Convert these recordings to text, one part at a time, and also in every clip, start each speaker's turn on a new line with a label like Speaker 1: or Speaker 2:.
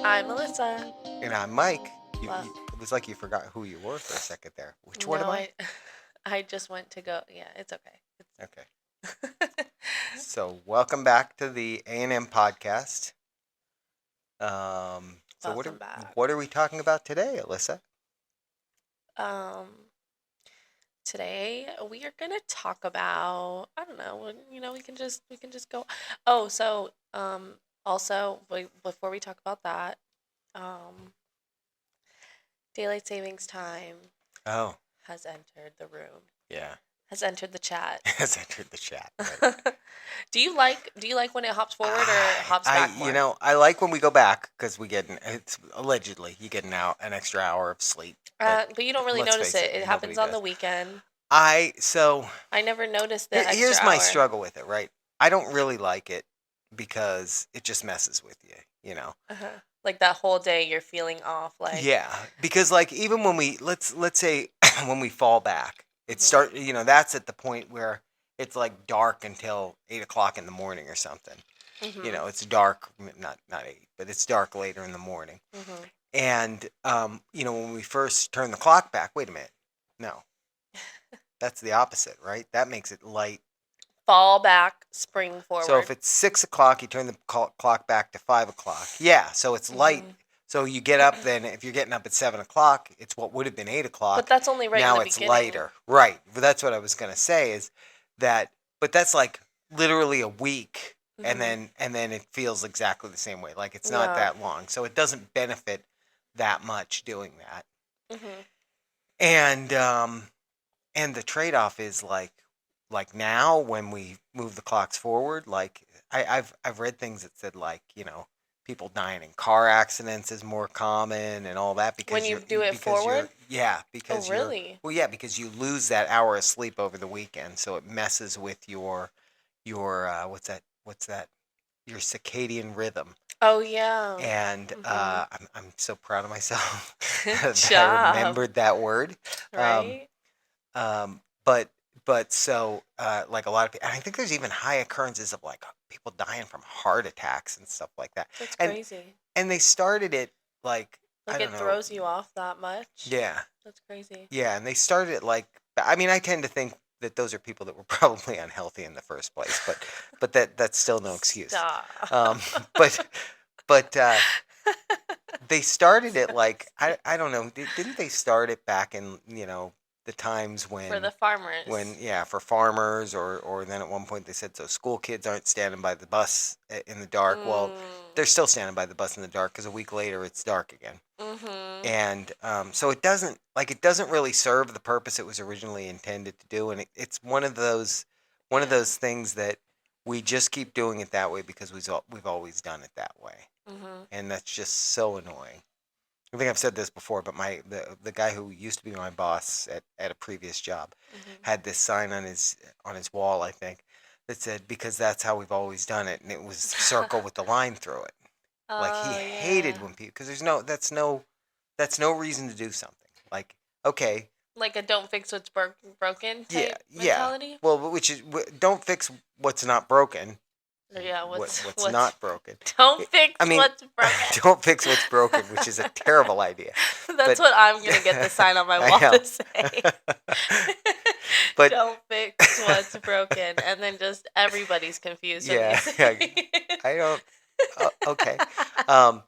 Speaker 1: I'm Melissa.
Speaker 2: And I'm Mike.
Speaker 1: Well,
Speaker 2: It was like you forgot who you were for a second there. Which one
Speaker 1: no,
Speaker 2: am I?
Speaker 1: I just went to go. Yeah, it's okay.
Speaker 2: Okay.
Speaker 1: It's
Speaker 2: So welcome back to the A&M podcast. So
Speaker 1: welcome back.
Speaker 2: what are we talking about today, Alyssa?
Speaker 1: Um, Today we are gonna talk about. I don't know. We can just go. Oh, so also before we talk about that, um, daylight savings time
Speaker 2: Oh,
Speaker 1: has entered the room.
Speaker 2: yeah.
Speaker 1: Has entered the chat.
Speaker 2: Has entered the chat. Right.
Speaker 1: Do you like when it hops forward or hops back more?
Speaker 2: I like when we go back because it's allegedly you get an extra hour of sleep. But
Speaker 1: But you don't really
Speaker 2: let's
Speaker 1: notice
Speaker 2: face
Speaker 1: it.
Speaker 2: it,
Speaker 1: It
Speaker 2: nobody
Speaker 1: happens on the
Speaker 2: does.
Speaker 1: weekend.
Speaker 2: So
Speaker 1: I never noticed the extra
Speaker 2: here's my
Speaker 1: hour.
Speaker 2: struggle with it. Right, I don't really like it because it just messes with you. You know.
Speaker 1: Uh-huh. Like that whole day you're feeling off like
Speaker 2: Yeah, because like even when let's say when we fall back,
Speaker 1: mhm.
Speaker 2: that's at the point where it's like dark until 8 o'clock in the morning or something.
Speaker 1: Mhm.
Speaker 2: It's dark, not 8, but it's dark later in the morning.
Speaker 1: Mhm.
Speaker 2: And when we first turn the clock back, wait a minute, no, that's the opposite, right? That makes it light.
Speaker 1: Fall back, spring
Speaker 2: So if
Speaker 1: forward.
Speaker 2: it's 6 o'clock, you turn the clock back to 5 o'clock. Yeah, so it's light.
Speaker 1: Mhm.
Speaker 2: So you get up then. If you're getting up at 7 o'clock, it's what would have been eight
Speaker 1: But
Speaker 2: o'clock.
Speaker 1: that's only right in
Speaker 2: Now
Speaker 1: the
Speaker 2: it's
Speaker 1: beginning.
Speaker 2: lighter, right? But that's what I was gonna say is that. But that's like literally a week, and
Speaker 1: Mhm.
Speaker 2: then it feels exactly the same way. Like it's not
Speaker 1: Yeah.
Speaker 2: that long, so it doesn't benefit that much doing that.
Speaker 1: Mhm.
Speaker 2: And and the trade-off is like now when we move the clocks forward, like I've read things that said like people dying in car accidents is more common and all that
Speaker 1: When
Speaker 2: because
Speaker 1: you do it forward? Oh, really?
Speaker 2: because you lose that hour of sleep over the weekend, so it messes with your what's that your circadian rhythm.
Speaker 1: Oh, yeah.
Speaker 2: And
Speaker 1: Mhm.
Speaker 2: I'm so proud of myself
Speaker 1: Good
Speaker 2: that I
Speaker 1: job.
Speaker 2: remembered that word. Um,
Speaker 1: Right?
Speaker 2: um, but so like a lot of people, I think there's even high occurrences of like people dying from heart attacks and stuff like that.
Speaker 1: That's
Speaker 2: And
Speaker 1: crazy.
Speaker 2: they started it like I
Speaker 1: Like
Speaker 2: don't
Speaker 1: it
Speaker 2: know.
Speaker 1: throws you off that much.
Speaker 2: Yeah,
Speaker 1: That's crazy.
Speaker 2: yeah, and they started it like I mean I tend to think that those are people that were probably unhealthy in the first place, but that's still no excuse.
Speaker 1: Stop.
Speaker 2: Um, but but they started it like I don't know. Didn't they start it back in the times
Speaker 1: For the
Speaker 2: when
Speaker 1: farmers.
Speaker 2: yeah for farmers or then at one point they said so school kids aren't standing by the bus in the dark. Well,
Speaker 1: Mm.
Speaker 2: they're still standing by the bus in the dark because a week later it's dark again.
Speaker 1: Mhm.
Speaker 2: And so it doesn't really serve the purpose it was originally intended to do, and it's
Speaker 1: Yeah.
Speaker 2: one of those things that we just keep doing it that way because we've always done it that way,
Speaker 1: Mhm.
Speaker 2: and that's just so annoying. I think I've said this before, but the guy who used to be my boss at a previous job
Speaker 1: Mhm.
Speaker 2: had this sign on his wall, I think, that said because that's how we've always done it, and it was a circle with the line through it. Like he
Speaker 1: Oh
Speaker 2: hated
Speaker 1: yeah.
Speaker 2: when people because that's no reason to do something. Like okay,
Speaker 1: Like a don't fix what's broken
Speaker 2: yeah,
Speaker 1: type
Speaker 2: yeah.
Speaker 1: mentality.
Speaker 2: Well, which is don't fix what's not broken.
Speaker 1: Or yeah,
Speaker 2: What's
Speaker 1: what's
Speaker 2: not broken.
Speaker 1: don't
Speaker 2: I
Speaker 1: fix
Speaker 2: mean,
Speaker 1: what's broken.
Speaker 2: don't fix what's broken, which is a terrible idea.
Speaker 1: That's
Speaker 2: But
Speaker 1: what I'm gonna get the sign on my
Speaker 2: I
Speaker 1: wall
Speaker 2: know.
Speaker 1: to say.
Speaker 2: But
Speaker 1: Don't fix what's broken, and then just everybody's confused when you
Speaker 2: yeah,
Speaker 1: say
Speaker 2: yeah.
Speaker 1: it.
Speaker 2: I don't. Okay. Um,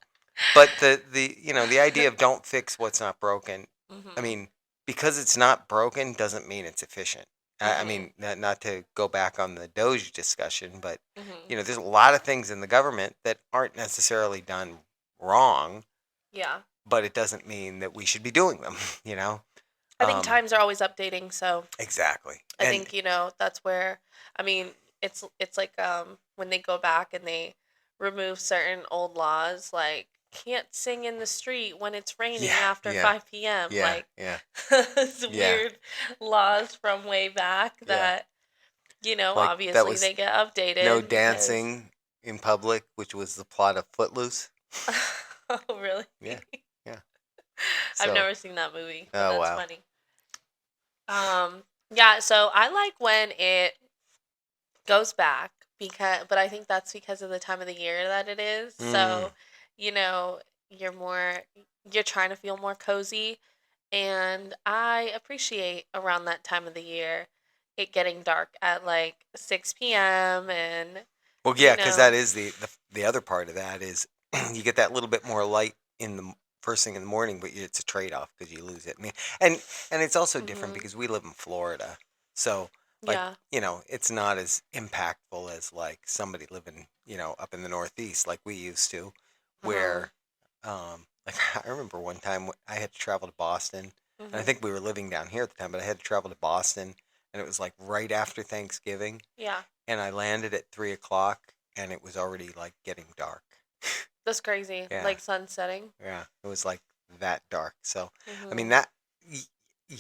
Speaker 2: but the idea of don't fix what's not broken. I
Speaker 1: Mhm.
Speaker 2: mean, because it's not broken doesn't mean it's efficient. I
Speaker 1: Mhm.
Speaker 2: mean, not to go back on the Doge discussion, but
Speaker 1: Mhm.
Speaker 2: there's a lot of things in the government that aren't necessarily done wrong,
Speaker 1: Yeah.
Speaker 2: but it doesn't mean that we should be doing them.
Speaker 1: I think
Speaker 2: Um,
Speaker 1: times are always updating, so
Speaker 2: exactly.
Speaker 1: I
Speaker 2: And
Speaker 1: think that's where I mean it's like when they go back and they remove certain old laws like can't sing in the street when it's raining
Speaker 2: yeah,
Speaker 1: after
Speaker 2: yeah,
Speaker 1: 5 p.m.
Speaker 2: yeah,
Speaker 1: like
Speaker 2: yeah,
Speaker 1: it's
Speaker 2: yeah,
Speaker 1: weird laws from way back
Speaker 2: yeah.
Speaker 1: that
Speaker 2: Like that
Speaker 1: obviously
Speaker 2: was
Speaker 1: they get
Speaker 2: no
Speaker 1: updated because
Speaker 2: dancing in public, which was the plot of Footloose.
Speaker 1: oh really?
Speaker 2: Yeah, yeah.
Speaker 1: I've
Speaker 2: So,
Speaker 1: never seen that movie, but
Speaker 2: oh
Speaker 1: that's
Speaker 2: wow.
Speaker 1: funny. Yeah, so I like when it goes back but I think that's because of the time of the year that it is.
Speaker 2: Mm,
Speaker 1: So, you know, you're more you're trying to feel more cozy, and I appreciate around that time of the year it getting dark at like 6 p.m. and
Speaker 2: Well, yeah,
Speaker 1: you
Speaker 2: because
Speaker 1: know,
Speaker 2: that is the other part of that is you get that little bit more light in the first thing in the morning, but it's a trade off because you lose it. I mean, and and it's also different
Speaker 1: mhm.
Speaker 2: because we live in Florida, so like
Speaker 1: Yeah.
Speaker 2: it's not as impactful as like somebody living up in the Northeast like we used to,
Speaker 1: Uh-huh.
Speaker 2: where like I remember one time I had to travel to Boston, and I
Speaker 1: Mhm.
Speaker 2: think we were living down here at the time, but I had to travel to Boston, and it was like right after Thanksgiving,
Speaker 1: Yeah.
Speaker 2: and I landed at 3 o'clock, and it was already like getting dark.
Speaker 1: That's crazy.
Speaker 2: Yeah,
Speaker 1: Like sun setting.
Speaker 2: yeah, it was like that dark. So, I mean
Speaker 1: Mhm.
Speaker 2: that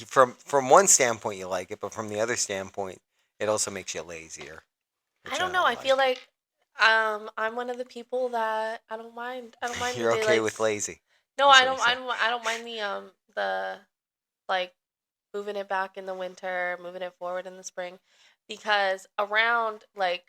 Speaker 2: from one standpoint you like it, but from the other standpoint, it also makes you lazier,
Speaker 1: I
Speaker 2: which I
Speaker 1: don't know.
Speaker 2: don't
Speaker 1: I feel
Speaker 2: like.
Speaker 1: like I'm one of the people that I don't mind the
Speaker 2: You're okay with
Speaker 1: daylights.
Speaker 2: lazy.
Speaker 1: No,
Speaker 2: That's what he said.
Speaker 1: I don't mind the like moving it back in the winter, moving it forward in the spring, because around like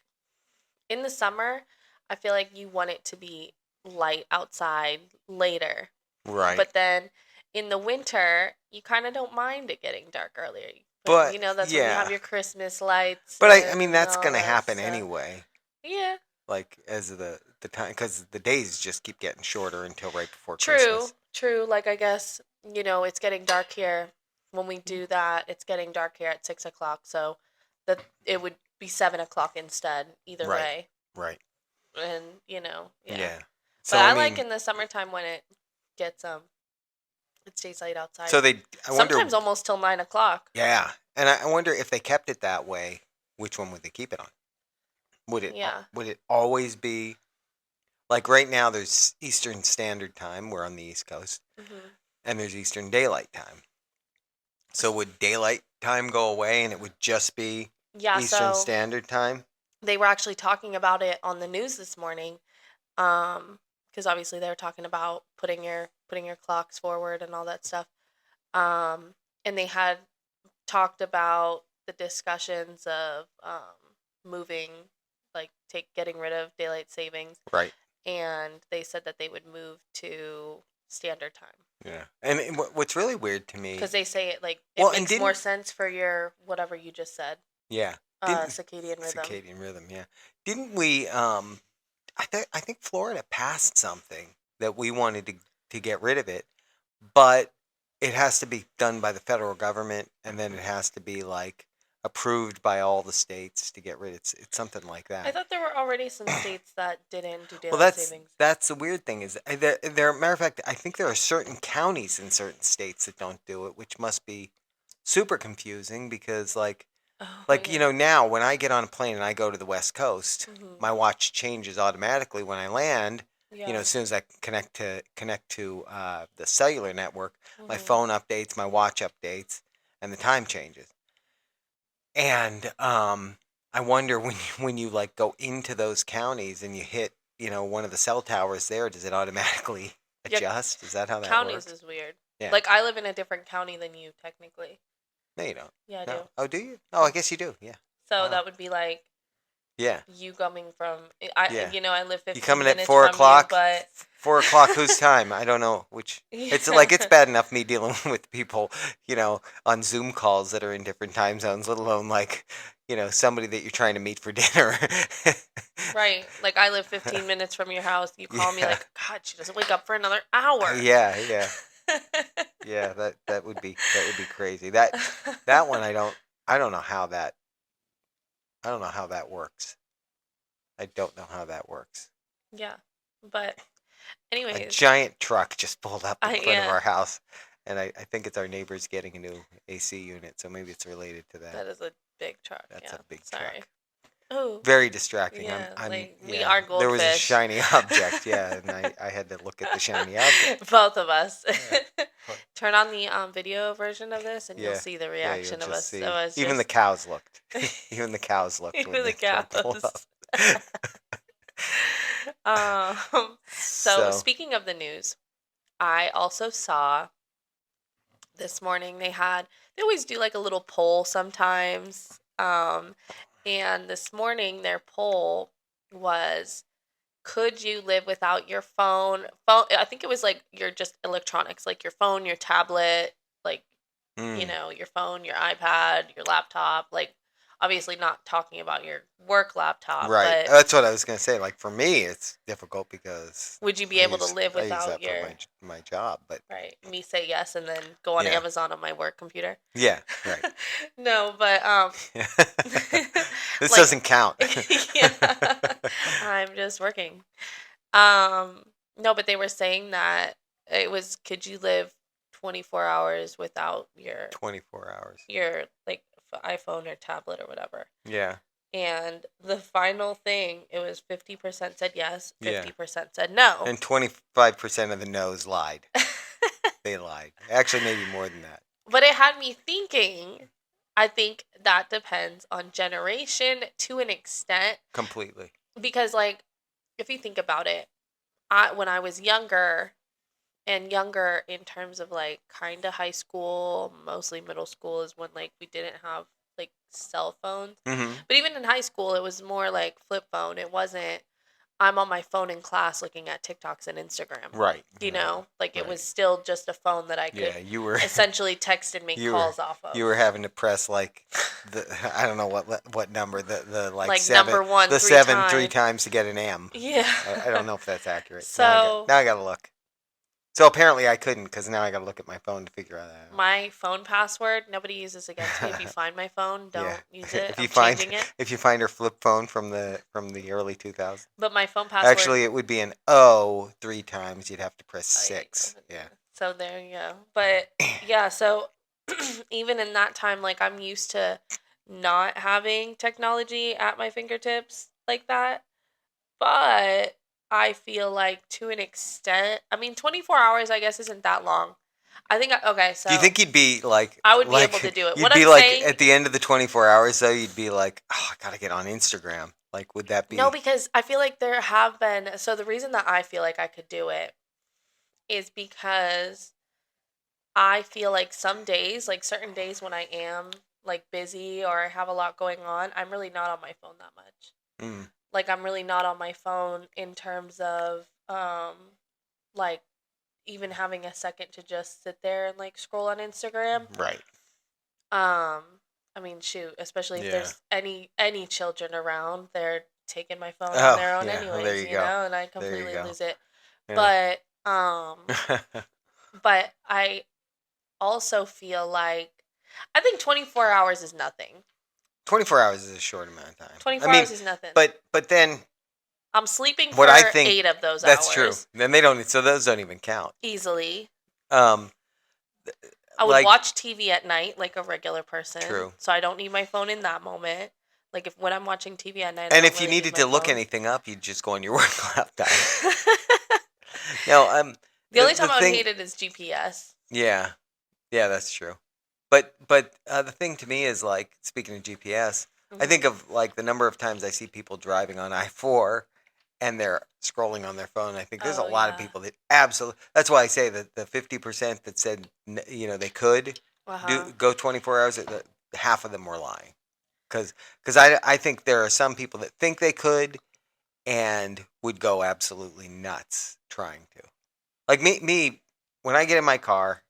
Speaker 1: in the summer, I feel like you want it to be light outside later.
Speaker 2: Right.
Speaker 1: But then in the winter, you kind of don't mind it getting dark earlier. But
Speaker 2: But
Speaker 1: that's when you have
Speaker 2: yeah,
Speaker 1: your Christmas lights
Speaker 2: but I mean
Speaker 1: and
Speaker 2: that's
Speaker 1: all
Speaker 2: gonna
Speaker 1: that
Speaker 2: happen
Speaker 1: stuff.
Speaker 2: anyway.
Speaker 1: Yeah,
Speaker 2: Like as the time, because the days just keep getting shorter until right before
Speaker 1: true,
Speaker 2: Christmas.
Speaker 1: true. Like I guess it's getting dark here. When we do that, it's getting dark here at 6 o'clock. So that it would be 7 o'clock instead. Either
Speaker 2: Right.
Speaker 1: way,
Speaker 2: Right.
Speaker 1: and yeah.
Speaker 2: Yeah.
Speaker 1: But
Speaker 2: So I
Speaker 1: I like
Speaker 2: mean,
Speaker 1: in the summertime when gets it stays light outside.
Speaker 2: so I wonder,
Speaker 1: Sometimes almost till 9 o'clock.
Speaker 2: yeah, and I wonder if they kept it that way, which one would they keep it on?
Speaker 1: Yeah.
Speaker 2: Would it always be like right now? There's Eastern Standard Time. We're on the East Coast,
Speaker 1: Hmm.
Speaker 2: and there's Eastern Daylight Time. So would daylight time go away, and it would just be
Speaker 1: Yeah.
Speaker 2: Eastern
Speaker 1: So
Speaker 2: Standard Time?
Speaker 1: they were actually talking about it on the news this morning. Because obviously they were talking about putting your clocks forward and all that stuff. And they had talked about the discussions of moving, like take getting rid of daylight savings,
Speaker 2: Right.
Speaker 1: and they said that they would move to standard time
Speaker 2: Yeah. And what's really weird to me,
Speaker 1: because they say it
Speaker 2: well, and
Speaker 1: makes more
Speaker 2: didn't
Speaker 1: sense for your whatever you just said,
Speaker 2: yeah, didn't
Speaker 1: circadian rhythm.
Speaker 2: circadian rhythm, yeah. Didn't we I think Florida passed something that we wanted to get rid of it, but it has to be done by the federal government, and then it has to be like approved by all the states to get rid. It's something like
Speaker 1: I
Speaker 2: that.
Speaker 1: thought there were already some states that didn't do
Speaker 2: Well,
Speaker 1: daylight
Speaker 2: that's
Speaker 1: savings.
Speaker 2: that's the weird thing is matter of fact, I think there are certain counties in certain states that don't do it, which must be super confusing because
Speaker 1: Oh
Speaker 2: like
Speaker 1: yeah.
Speaker 2: now when I get on a plane and I go to the West Coast,
Speaker 1: Hmm.
Speaker 2: my watch changes automatically when I land.
Speaker 1: Yeah.
Speaker 2: As soon as I connect to the cellular network, my
Speaker 1: Hmm.
Speaker 2: phone updates, my watch updates, and the time changes. And I wonder when you like go into those counties and you hit one of the cell towers there, does it automatically
Speaker 1: Yeah.
Speaker 2: adjust? Is that how that
Speaker 1: Counties
Speaker 2: works?
Speaker 1: is weird.
Speaker 2: Yeah.
Speaker 1: Like I live in a different county than you technically.
Speaker 2: No, you don't.
Speaker 1: Yeah, I
Speaker 2: No.
Speaker 1: do.
Speaker 2: Oh, do you? Oh, I guess you do. Yeah.
Speaker 1: So
Speaker 2: Wow.
Speaker 1: that would be like
Speaker 2: Yeah.
Speaker 1: you coming from
Speaker 2: Yeah.
Speaker 1: I live
Speaker 2: You
Speaker 1: 15
Speaker 2: coming at
Speaker 1: minutes
Speaker 2: four
Speaker 1: from you,
Speaker 2: o'clock?
Speaker 1: but
Speaker 2: 4 o'clock? Whose time? I don't know which. It's like it's
Speaker 1: yeah.
Speaker 2: bad enough me dealing with people, on Zoom calls that are in different time zones, let alone like, somebody that you're trying to meet for dinner.
Speaker 1: Right. Like I live 15 minutes from your house. You call me
Speaker 2: Yeah.
Speaker 1: like, God, she doesn't wake up for another hour.
Speaker 2: Yeah, yeah. Yeah, that would be crazy. That one I don't know how that I don't know how that works. I don't know how that works.
Speaker 1: Yeah. But
Speaker 2: A
Speaker 1: anyways,
Speaker 2: giant truck just pulled up in
Speaker 1: I
Speaker 2: front of
Speaker 1: yeah,
Speaker 2: our house, and I think it's our neighbors getting a new AC unit, so maybe it's related to that.
Speaker 1: that is a big truck.
Speaker 2: That's
Speaker 1: Yeah.
Speaker 2: a big
Speaker 1: Sorry.
Speaker 2: truck.
Speaker 1: Oh,
Speaker 2: Very distracting.
Speaker 1: yeah. Like we
Speaker 2: Yeah.
Speaker 1: are
Speaker 2: There was a
Speaker 1: goldfish.
Speaker 2: shiny object, yeah, and I had to look at the shiny object.
Speaker 1: Both of us.
Speaker 2: Yeah.
Speaker 1: Turn on the video version of this, and you'll
Speaker 2: Yeah.
Speaker 1: see the
Speaker 2: Yeah, you'll
Speaker 1: reaction of
Speaker 2: just
Speaker 1: us. So
Speaker 2: see.
Speaker 1: us
Speaker 2: Even the
Speaker 1: just
Speaker 2: cows looked. Even the cows looked when
Speaker 1: even the
Speaker 2: the truck pulled up.
Speaker 1: cows. um. So
Speaker 2: So,
Speaker 1: speaking of the news, I also saw this morning they always do like a little poll sometimes. And this morning their poll was could you live without your phone? I think it was like your just electronics, like your phone, your tablet, like,
Speaker 2: Mm.
Speaker 1: your phone, your iPad, your laptop, like obviously not talking about your work laptop,
Speaker 2: Right.
Speaker 1: but
Speaker 2: That's what I was gonna say. Like for me, it's difficult because
Speaker 1: would you be
Speaker 2: I
Speaker 1: able to
Speaker 2: use
Speaker 1: live
Speaker 2: I use
Speaker 1: without
Speaker 2: that for
Speaker 1: your
Speaker 2: my job. But
Speaker 1: right, me say yes and then go on
Speaker 2: yeah,
Speaker 1: Amazon on my work computer?
Speaker 2: yeah, right.
Speaker 1: No, but
Speaker 2: This
Speaker 1: like
Speaker 2: doesn't count.
Speaker 1: yeah. I'm just working. Um no, but they were saying that it was could you live 24 hours without
Speaker 2: 24 hours.
Speaker 1: your like iPhone or tablet or whatever.
Speaker 2: Yeah,
Speaker 1: And the final thing, it was 50% said yes,
Speaker 2: yeah.
Speaker 1: 50% said no.
Speaker 2: And 25% of the no's lied. They lied. Actually, maybe more than that.
Speaker 1: But it had me thinking. I think that depends on generation to an extent
Speaker 2: Completely.
Speaker 1: because like if you think about it, when I was younger and younger in terms of like kind of high school, mostly middle school is when like we didn't have like cell phones.
Speaker 2: Hmm.
Speaker 1: But even in high school, it was more like flip phone. It wasn't I'm on my phone in class looking at TikToks and Instagram.
Speaker 2: Right. Right.
Speaker 1: Like it
Speaker 2: Right.
Speaker 1: was still just a phone that I could
Speaker 2: Yeah, you were
Speaker 1: essentially text and make
Speaker 2: you were
Speaker 1: calls off
Speaker 2: you
Speaker 1: of.
Speaker 2: were having to press like the I don't know what number the like
Speaker 1: Like
Speaker 2: seven
Speaker 1: number one
Speaker 2: the
Speaker 1: three
Speaker 2: seven three
Speaker 1: times.
Speaker 2: times to get an M.
Speaker 1: Yeah.
Speaker 2: I don't know if that's accurate.
Speaker 1: So
Speaker 2: Now I got to look. So apparently I couldn't because now I got to look at my phone to figure out that
Speaker 1: my phone password, nobody uses against me. If you
Speaker 2: out.
Speaker 1: find my phone,
Speaker 2: Yeah.
Speaker 1: don't use it.
Speaker 2: If you
Speaker 1: I'm
Speaker 2: find
Speaker 1: changing it.
Speaker 2: if you find her flip phone from the early 2000s.
Speaker 1: But my phone password,
Speaker 2: Actually, it would be an O three times. You'd have to press
Speaker 1: oh yeah,
Speaker 2: 6. Yeah.
Speaker 1: so there you go. But yeah, so even in that time, like I'm used to not having technology at my fingertips like that. But I feel like to an extent, I mean, 24 hours, I guess, isn't that long. Okay,
Speaker 2: Do you
Speaker 1: so
Speaker 2: think you'd be
Speaker 1: I would be able to do it.
Speaker 2: you'd
Speaker 1: What
Speaker 2: be
Speaker 1: I'm
Speaker 2: like
Speaker 1: saying,
Speaker 2: at the end of the 24 hours though, you'd be like, "Oh, I got to get on Instagram." Like would that
Speaker 1: no,
Speaker 2: be
Speaker 1: because I feel like there have been, so the reason that I feel like I could do it is because I feel like some days, like certain days when I am like busy or I have a lot going on, I'm really not on my phone that much.
Speaker 2: mm,
Speaker 1: Like I'm really not on my phone in terms of like even having a second to just sit there and like scroll on Instagram.
Speaker 2: right.
Speaker 1: Um, I mean, shoot, especially if
Speaker 2: Yeah.
Speaker 1: there's any children around, they're taking my phone on
Speaker 2: Oh,
Speaker 1: their own
Speaker 2: yeah. Well, there
Speaker 1: anyways,
Speaker 2: you go.
Speaker 1: and I
Speaker 2: There you
Speaker 1: completely
Speaker 2: go.
Speaker 1: lose it.
Speaker 2: Yeah.
Speaker 1: But but I also feel like I think 24 hours is nothing.
Speaker 2: 24 hours is a short amount of time. I
Speaker 1: 24
Speaker 2: mean,
Speaker 1: hours is nothing.
Speaker 2: but then
Speaker 1: I'm sleeping
Speaker 2: what I
Speaker 1: for
Speaker 2: think
Speaker 1: 8 of those
Speaker 2: that's true.
Speaker 1: hours
Speaker 2: Then they don't so those don't even count.
Speaker 1: easily.
Speaker 2: Um
Speaker 1: I would
Speaker 2: like
Speaker 1: watch TV at night like a regular person,
Speaker 2: true.
Speaker 1: so I don't need my phone in that moment. Like if when I'm watching TV at night, I
Speaker 2: And
Speaker 1: don't
Speaker 2: if you
Speaker 1: really need
Speaker 2: needed
Speaker 1: my
Speaker 2: to look
Speaker 1: phone.
Speaker 2: anything up, you'd just go on your work laptop. No,
Speaker 1: The only
Speaker 2: the
Speaker 1: time I would
Speaker 2: thing
Speaker 1: hate it is GPS.
Speaker 2: yeah. Yeah, that's true. But the thing to me is like speaking of GPS, I think
Speaker 1: Hmm.
Speaker 2: of like the number of times I see people driving on I-4 and they're scrolling on their phone. I think there's a
Speaker 1: Oh
Speaker 2: lot of
Speaker 1: yeah.
Speaker 2: people that absolutely. That's why I say that the 50% that said they could
Speaker 1: Uh
Speaker 2: do
Speaker 1: huh.
Speaker 2: go 24 hours. Half of them were lying because I think there are some people that think they could and would go absolutely nuts trying to. Like me when I get in my car,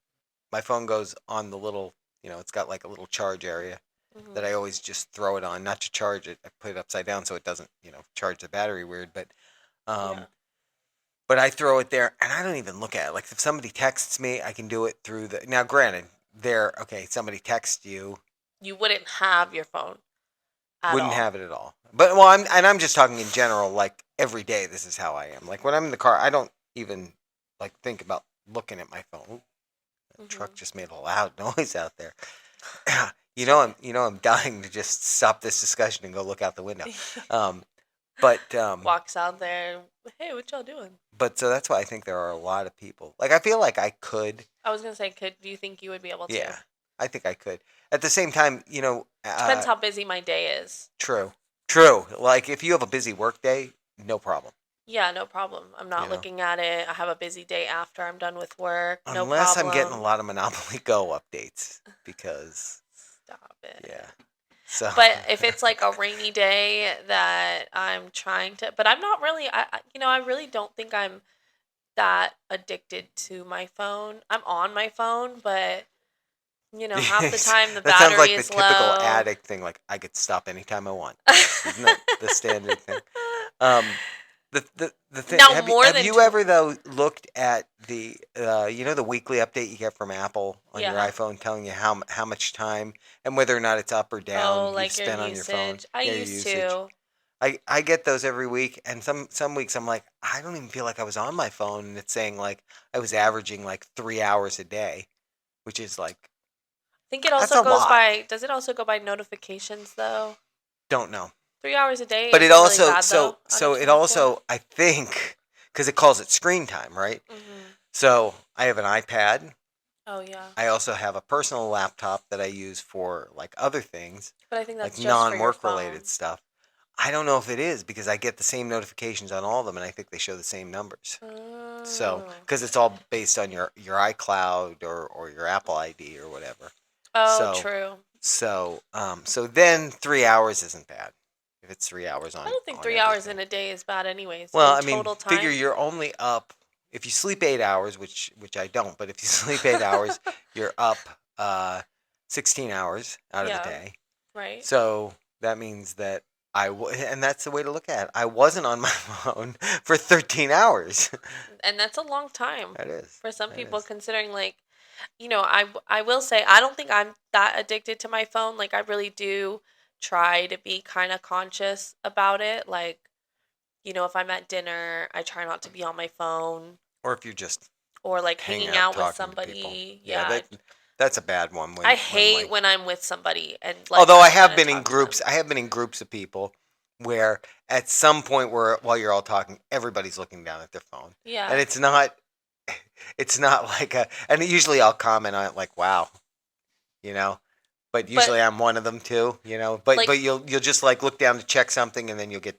Speaker 2: my phone goes on the little, it's got like a little charge area that
Speaker 1: Hmm.
Speaker 2: I always just throw it on, not to charge it. I put it upside down so it doesn't, charge the battery weird, um
Speaker 1: Yeah.
Speaker 2: but I throw it there and I don't even look at it. Like if somebody texts me, I can do it through the now granted, okay, somebody texts you,
Speaker 1: You wouldn't have your phone at
Speaker 2: wouldn't
Speaker 1: all.
Speaker 2: have it at all. But well, I'm just talking in general, like every day this is how I am. Like when I'm in the car, I don't even like think about looking at my phone. Ooh, that truck
Speaker 1: Hmm.
Speaker 2: just made a loud noise out there.
Speaker 1: Sorry.
Speaker 2: I'm dying to just stop this discussion and go look out the window. Um, but
Speaker 1: Walks out there. Hey, what y'all doing?
Speaker 2: but so that's why I think there are a lot of people. Like I feel like I could,
Speaker 1: I was gonna say, do you think you would be able to?
Speaker 2: yeah, I think I could. At the same time,
Speaker 1: Depends how busy my day is.
Speaker 2: true, true. Like if you have a busy work day, no problem.
Speaker 1: Yeah, no problem. I'm
Speaker 2: You
Speaker 1: not
Speaker 2: know,
Speaker 1: looking at it. I have a busy day after I'm done with work. No
Speaker 2: unless I'm getting a
Speaker 1: problem.
Speaker 2: lot of Monopoly Go updates because
Speaker 1: Stop it.
Speaker 2: yeah. So
Speaker 1: But if it's like a rainy day that I'm trying to, but I'm not really, I really don't think I'm that addicted to my phone. I'm on my phone, but half the time the
Speaker 2: that sounds
Speaker 1: battery
Speaker 2: like the
Speaker 1: is
Speaker 2: typical
Speaker 1: low.
Speaker 2: addict thing. Like I could stop anytime I want. Isn't that the standard thing? Um, the thing
Speaker 1: Now more
Speaker 2: have
Speaker 1: than
Speaker 2: you ever though looked at the the weekly update you get from Apple on your
Speaker 1: yeah.
Speaker 2: iPhone telling you how much time and whether or not it's up or
Speaker 1: Oh,
Speaker 2: down you've
Speaker 1: like your
Speaker 2: spent on your phone?
Speaker 1: usage. I
Speaker 2: Yeah, your
Speaker 1: used
Speaker 2: usage.
Speaker 1: to.
Speaker 2: I get those every week, and some weeks I'm like I don't even feel like I was on my phone, and it's saying like I was averaging like 3 hours a day, which is like
Speaker 1: I think it
Speaker 2: that's
Speaker 1: also
Speaker 2: a
Speaker 1: goes
Speaker 2: lot.
Speaker 1: by, does it also go by notifications though?
Speaker 2: Don't know.
Speaker 1: 3 hours a day
Speaker 2: But it
Speaker 1: isn't really
Speaker 2: also
Speaker 1: bad though, out of
Speaker 2: it
Speaker 1: 24.
Speaker 2: also I think because it calls it screen time, right?
Speaker 1: Mhm.
Speaker 2: So I have an iPad.
Speaker 1: Oh yeah.
Speaker 2: I also have a personal laptop that I use for like other things,
Speaker 1: But I think
Speaker 2: like
Speaker 1: that's just for your
Speaker 2: non-work related
Speaker 1: phone.
Speaker 2: stuff. I don't know if it is because I get the same notifications on all of them, and I think they show the same numbers. So
Speaker 1: Oh.
Speaker 2: because it's all based on your iCloud or your Apple ID or whatever.
Speaker 1: Oh,
Speaker 2: So
Speaker 1: true.
Speaker 2: so then 3 hours isn't bad if it's 3 hours
Speaker 1: I don't think
Speaker 2: on
Speaker 1: 3 hours
Speaker 2: everything.
Speaker 1: in a day is bad anyways.
Speaker 2: Well,
Speaker 1: In
Speaker 2: I mean,
Speaker 1: total
Speaker 2: figure
Speaker 1: time.
Speaker 2: you're only up if you sleep 8 hours, which I don't, but if you sleep 8 hours, you're up 16 hours out of the
Speaker 1: Yeah,
Speaker 2: day.
Speaker 1: right.
Speaker 2: So that means that and that's the way to look at it. I wasn't on my phone for 13 hours.
Speaker 1: And that's a long time
Speaker 2: That is.
Speaker 1: for some
Speaker 2: That
Speaker 1: people
Speaker 2: is.
Speaker 1: considering like, I will say I don't think I'm that addicted to my phone. Like I really do try to be kind of conscious about it. Like, if I'm at dinner, I try not to be on my phone
Speaker 2: Or if you're just
Speaker 1: or like
Speaker 2: hanging
Speaker 1: hanging
Speaker 2: out
Speaker 1: out with
Speaker 2: talking to people.
Speaker 1: somebody.
Speaker 2: Yeah,
Speaker 1: Yeah.
Speaker 2: that's a bad one
Speaker 1: I
Speaker 2: when
Speaker 1: hate
Speaker 2: like
Speaker 1: when I'm with somebody and like
Speaker 2: although
Speaker 1: I
Speaker 2: I
Speaker 1: don't want
Speaker 2: have
Speaker 1: to
Speaker 2: been in
Speaker 1: talk to them.
Speaker 2: groups, I have been in groups of people where at some point where while you're all talking, everybody's looking down at their phone. And
Speaker 1: Yeah.
Speaker 2: it's not like and usually I'll comment on it like, wow, you know. But
Speaker 1: But
Speaker 2: usually I'm one of them too, you know. But
Speaker 1: like
Speaker 2: you'll just like look down to check something and then you'll go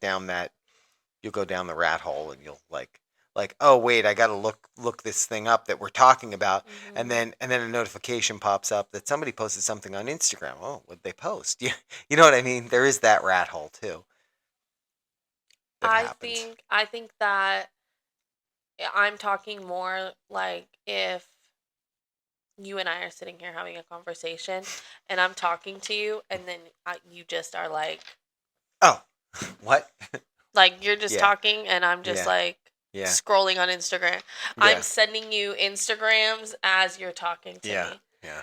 Speaker 2: down the rat hole and you'll like oh wait, I got to look this thing up that we're talking about, and
Speaker 1: mhm.
Speaker 2: then a notification pops up that somebody posted something on Instagram. Oh, what did they post? You know what I mean? There is that rat hole too that happens.
Speaker 1: I think that I'm talking more like if you and I are sitting here having a conversation and I'm talking to you and then you just are
Speaker 2: Oh, what?
Speaker 1: like you're just
Speaker 2: Yeah,
Speaker 1: talking and I'm just
Speaker 2: yeah,
Speaker 1: like
Speaker 2: yeah,
Speaker 1: scrolling on Instagram. I'm
Speaker 2: yeah,
Speaker 1: sending you Instagrams as you're talking to
Speaker 2: yeah,
Speaker 1: me.
Speaker 2: yeah.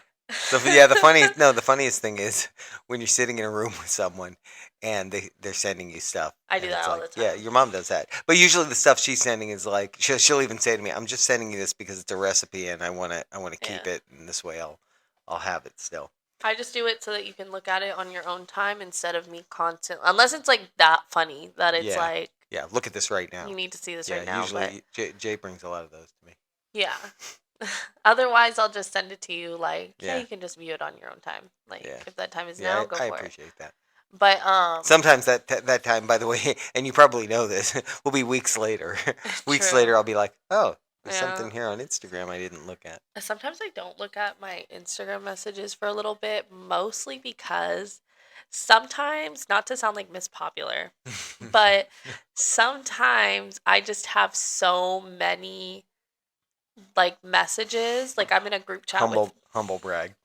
Speaker 2: Yeah, the funniest thing is when you're sitting in a room with someone and they're sending you stuff
Speaker 1: I do
Speaker 2: and
Speaker 1: that
Speaker 2: it's
Speaker 1: all
Speaker 2: like,
Speaker 1: the
Speaker 2: yeah,
Speaker 1: time.
Speaker 2: your mom does that. But usually the stuff she's sending is like she'll even say to me, "I'm just sending you this because it's a recipe and I want to keep
Speaker 1: Yeah.
Speaker 2: it and this way I'll have it still."
Speaker 1: I just do it so that you can look at it on your own time instead of me constant unless it's like that funny that it's
Speaker 2: Yeah.
Speaker 1: like
Speaker 2: Yeah, look at this right
Speaker 1: you
Speaker 2: now.
Speaker 1: need to see this
Speaker 2: Yeah,
Speaker 1: right now, but
Speaker 2: usually Jay brings a lot of those to me.
Speaker 1: yeah. Otherwise, I'll just send it to you like, yeah,
Speaker 2: Yeah.
Speaker 1: you can just view it on your own time. Like
Speaker 2: Yeah.
Speaker 1: if that time is
Speaker 2: Yeah,
Speaker 1: now, go
Speaker 2: I
Speaker 1: for it.
Speaker 2: appreciate that.
Speaker 1: But
Speaker 2: Sometimes that time, by the way, and you probably know this, will be weeks later. Weeks
Speaker 1: true.
Speaker 2: later, I'll be like, "Oh, there's
Speaker 1: Yeah.
Speaker 2: something here on Instagram I didn't look at."
Speaker 1: Sometimes I don't look at my Instagram messages for a little bit, mostly because sometimes, not to sound like Miss Popular, but sometimes I just have so many like messages. Like I'm in a group chat with
Speaker 2: Humble brag.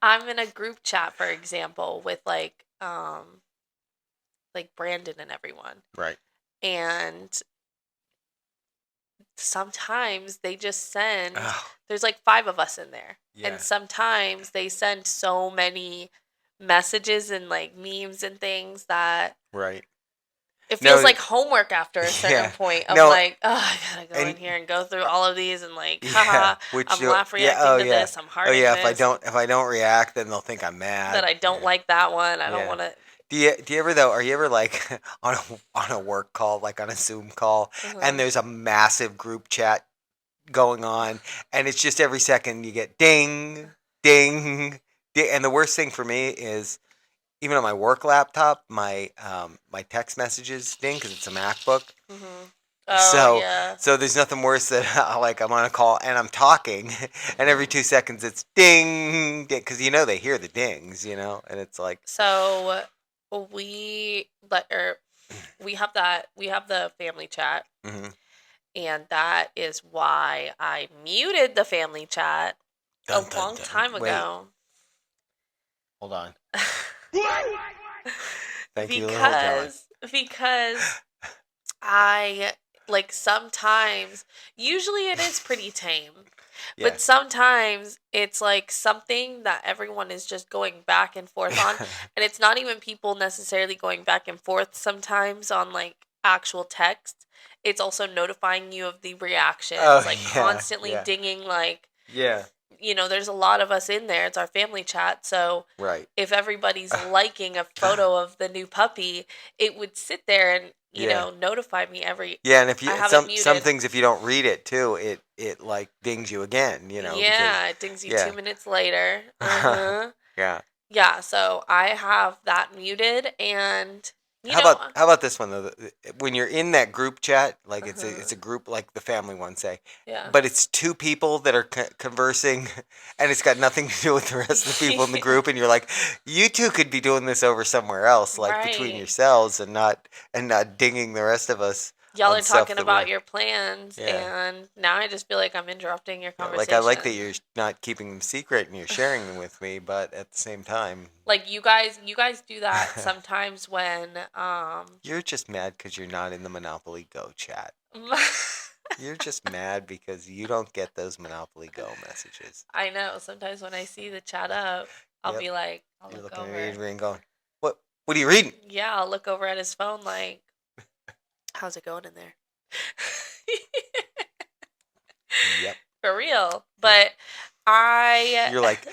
Speaker 1: I'm in a group chat, for example, with like Brandon and everyone.
Speaker 2: Right.
Speaker 1: And sometimes they just send
Speaker 2: Oh,
Speaker 1: there's like 5 of us in there. And
Speaker 2: yeah.
Speaker 1: sometimes they send so many messages and like memes and things that
Speaker 2: Right.
Speaker 1: it feels
Speaker 2: No,
Speaker 1: like homework after a certain
Speaker 2: yeah.
Speaker 1: point of
Speaker 2: No,
Speaker 1: like, oh, I gotta go in
Speaker 2: and
Speaker 1: here and go through all of these and like,
Speaker 2: yeah,
Speaker 1: haha,
Speaker 2: which
Speaker 1: I'm
Speaker 2: you
Speaker 1: laugh
Speaker 2: yeah, oh
Speaker 1: reacting to
Speaker 2: yeah.
Speaker 1: this, I'm
Speaker 2: Oh
Speaker 1: hearting
Speaker 2: yeah,
Speaker 1: this,
Speaker 2: if I don't react, then they'll think I'm
Speaker 1: that
Speaker 2: mad.
Speaker 1: I don't
Speaker 2: Yeah.
Speaker 1: like that one. I don't
Speaker 2: Yeah.
Speaker 1: want to.
Speaker 2: Do you ever though? Are you ever like on a work call, like on a Zoom call, and
Speaker 1: Uh-huh.
Speaker 2: there's a massive group chat going on, and it's just every second you get ding, ding, ding, and the worst thing for me is even on my work laptop, my text messages ding because it's a MacBook,
Speaker 1: Mhm. Oh
Speaker 2: So
Speaker 1: yeah.
Speaker 2: so there's nothing worse than like I'm on a call and I'm talking, and every 2 seconds it's ding, ding, because they hear the dings, and it's like,
Speaker 1: So we let or we have the family chat,
Speaker 2: mhm.
Speaker 1: and that is why I muted the family chat a
Speaker 2: Dun dun
Speaker 1: long
Speaker 2: dun.
Speaker 1: time
Speaker 2: Wait,
Speaker 1: ago.
Speaker 2: hold on. Thank you, Little John.
Speaker 1: Because I like sometimes usually it is pretty tame. But
Speaker 2: Yes.
Speaker 1: sometimes it's like something that everyone is just going back and forth on. And it's not even people necessarily going back and forth sometimes on like actual text. It's also notifying you of the reactions,
Speaker 2: Oh
Speaker 1: like
Speaker 2: yeah,
Speaker 1: constantly
Speaker 2: yeah,
Speaker 1: dinging, like,
Speaker 2: yeah.
Speaker 1: there's a lot of us in there. It's our family chat. So
Speaker 2: Right.
Speaker 1: if everybody's liking a photo of the new puppy, it would sit there and,
Speaker 2: Yeah.
Speaker 1: notify me every.
Speaker 2: Yeah, and if you
Speaker 1: I have it
Speaker 2: some
Speaker 1: muted.
Speaker 2: things, if you don't read it too, it like dings you again, because
Speaker 1: Yeah, it dings you
Speaker 2: yeah.
Speaker 1: 2 minutes later. Uh huh.
Speaker 2: Yeah.
Speaker 1: Yeah, so I have that muted and you
Speaker 2: How
Speaker 1: know,
Speaker 2: about how about this one though? When you're in that group chat, like it's a
Speaker 1: uh-huh.
Speaker 2: group like the family one, say,
Speaker 1: Yeah.
Speaker 2: but it's two people that are conversing, and it's got nothing to do with the rest of the people in the group, and you're like, you two could be doing this over somewhere else, like between
Speaker 1: Right.
Speaker 2: yourselves, and not dinging the rest of us
Speaker 1: Y'all
Speaker 2: on
Speaker 1: are
Speaker 2: stuff
Speaker 1: talking
Speaker 2: that
Speaker 1: about
Speaker 2: we're
Speaker 1: your plans
Speaker 2: yeah.
Speaker 1: and now I just feel like I'm interrupting your
Speaker 2: Yeah, like I like that
Speaker 1: conversation.
Speaker 2: you're not keeping them secret and you're sharing them with me, but at the same time,
Speaker 1: Like you guys do that sometimes when
Speaker 2: you're just mad because you're not in the Monopoly Go chat. You're just mad because you don't get those Monopoly Go messages.
Speaker 1: I know sometimes when I see the chat up, I'll
Speaker 2: Yep,
Speaker 1: be like, I'll
Speaker 2: you're
Speaker 1: look
Speaker 2: looking at
Speaker 1: over.
Speaker 2: Adrian going, What are you reading?"
Speaker 1: Yeah, I'll look over at his phone like, how's it going in there?
Speaker 2: Yep,
Speaker 1: For real.
Speaker 2: yep.
Speaker 1: But I
Speaker 2: You're like,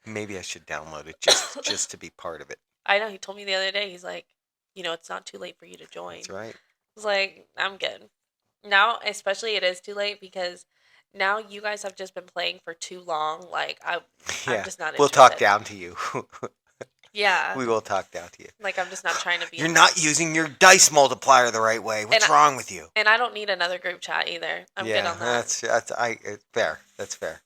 Speaker 2: maybe I should download it just to be part of it.
Speaker 1: I know he told me the other day, he's like, it's not too late for you to join.
Speaker 2: That's right.
Speaker 1: I was like, I'm good. Now, especially it is too late because now you guys have just been playing for too long. Like I'm
Speaker 2: Yeah,
Speaker 1: just not
Speaker 2: we'll talk
Speaker 1: interested.
Speaker 2: down to you.
Speaker 1: Yeah.
Speaker 2: We will talk down to you.
Speaker 1: Like I'm just not trying to be
Speaker 2: You're
Speaker 1: in
Speaker 2: not
Speaker 1: this.
Speaker 2: using your dice multiplier the right way.
Speaker 1: And
Speaker 2: What's wrong with you?
Speaker 1: I don't need another group chat either. I'm good
Speaker 2: Yeah,
Speaker 1: on that.
Speaker 2: that's fair. That's fair.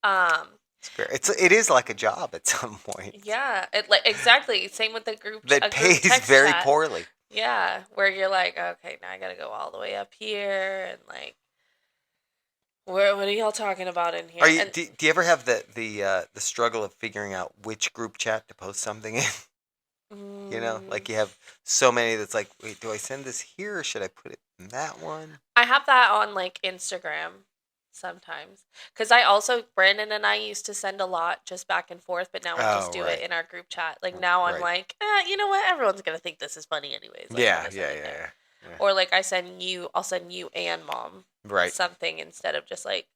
Speaker 1: Um
Speaker 2: It's fair. It is like a job at some point
Speaker 1: yeah, it like exactly same with the
Speaker 2: that
Speaker 1: a group
Speaker 2: pays
Speaker 1: text
Speaker 2: very
Speaker 1: chat.
Speaker 2: poorly.
Speaker 1: Yeah, where you're like, okay, now I got to go all the way up here and like what are y'all talking about in
Speaker 2: Are
Speaker 1: here?
Speaker 2: you
Speaker 1: And
Speaker 2: do you ever have the struggle of figuring out which group chat to post something in?
Speaker 1: mm,
Speaker 2: Like you have so many that's like, wait, do I send this here or should I put it in that one?
Speaker 1: I have that on like Instagram sometimes. Because I also, Brandon and I used to send a lot just back and forth, but now we just
Speaker 2: Oh,
Speaker 1: do it
Speaker 2: right,
Speaker 1: in our group chat. Like now I'm
Speaker 2: right.
Speaker 1: like, you know what? Everyone's going to think this is funny anyways. Like I'll
Speaker 2: Yeah,
Speaker 1: just send
Speaker 2: yeah,
Speaker 1: it there.
Speaker 2: yeah, yeah,
Speaker 1: Or like I'll send you and mom
Speaker 2: yeah. Right,
Speaker 1: something instead of just like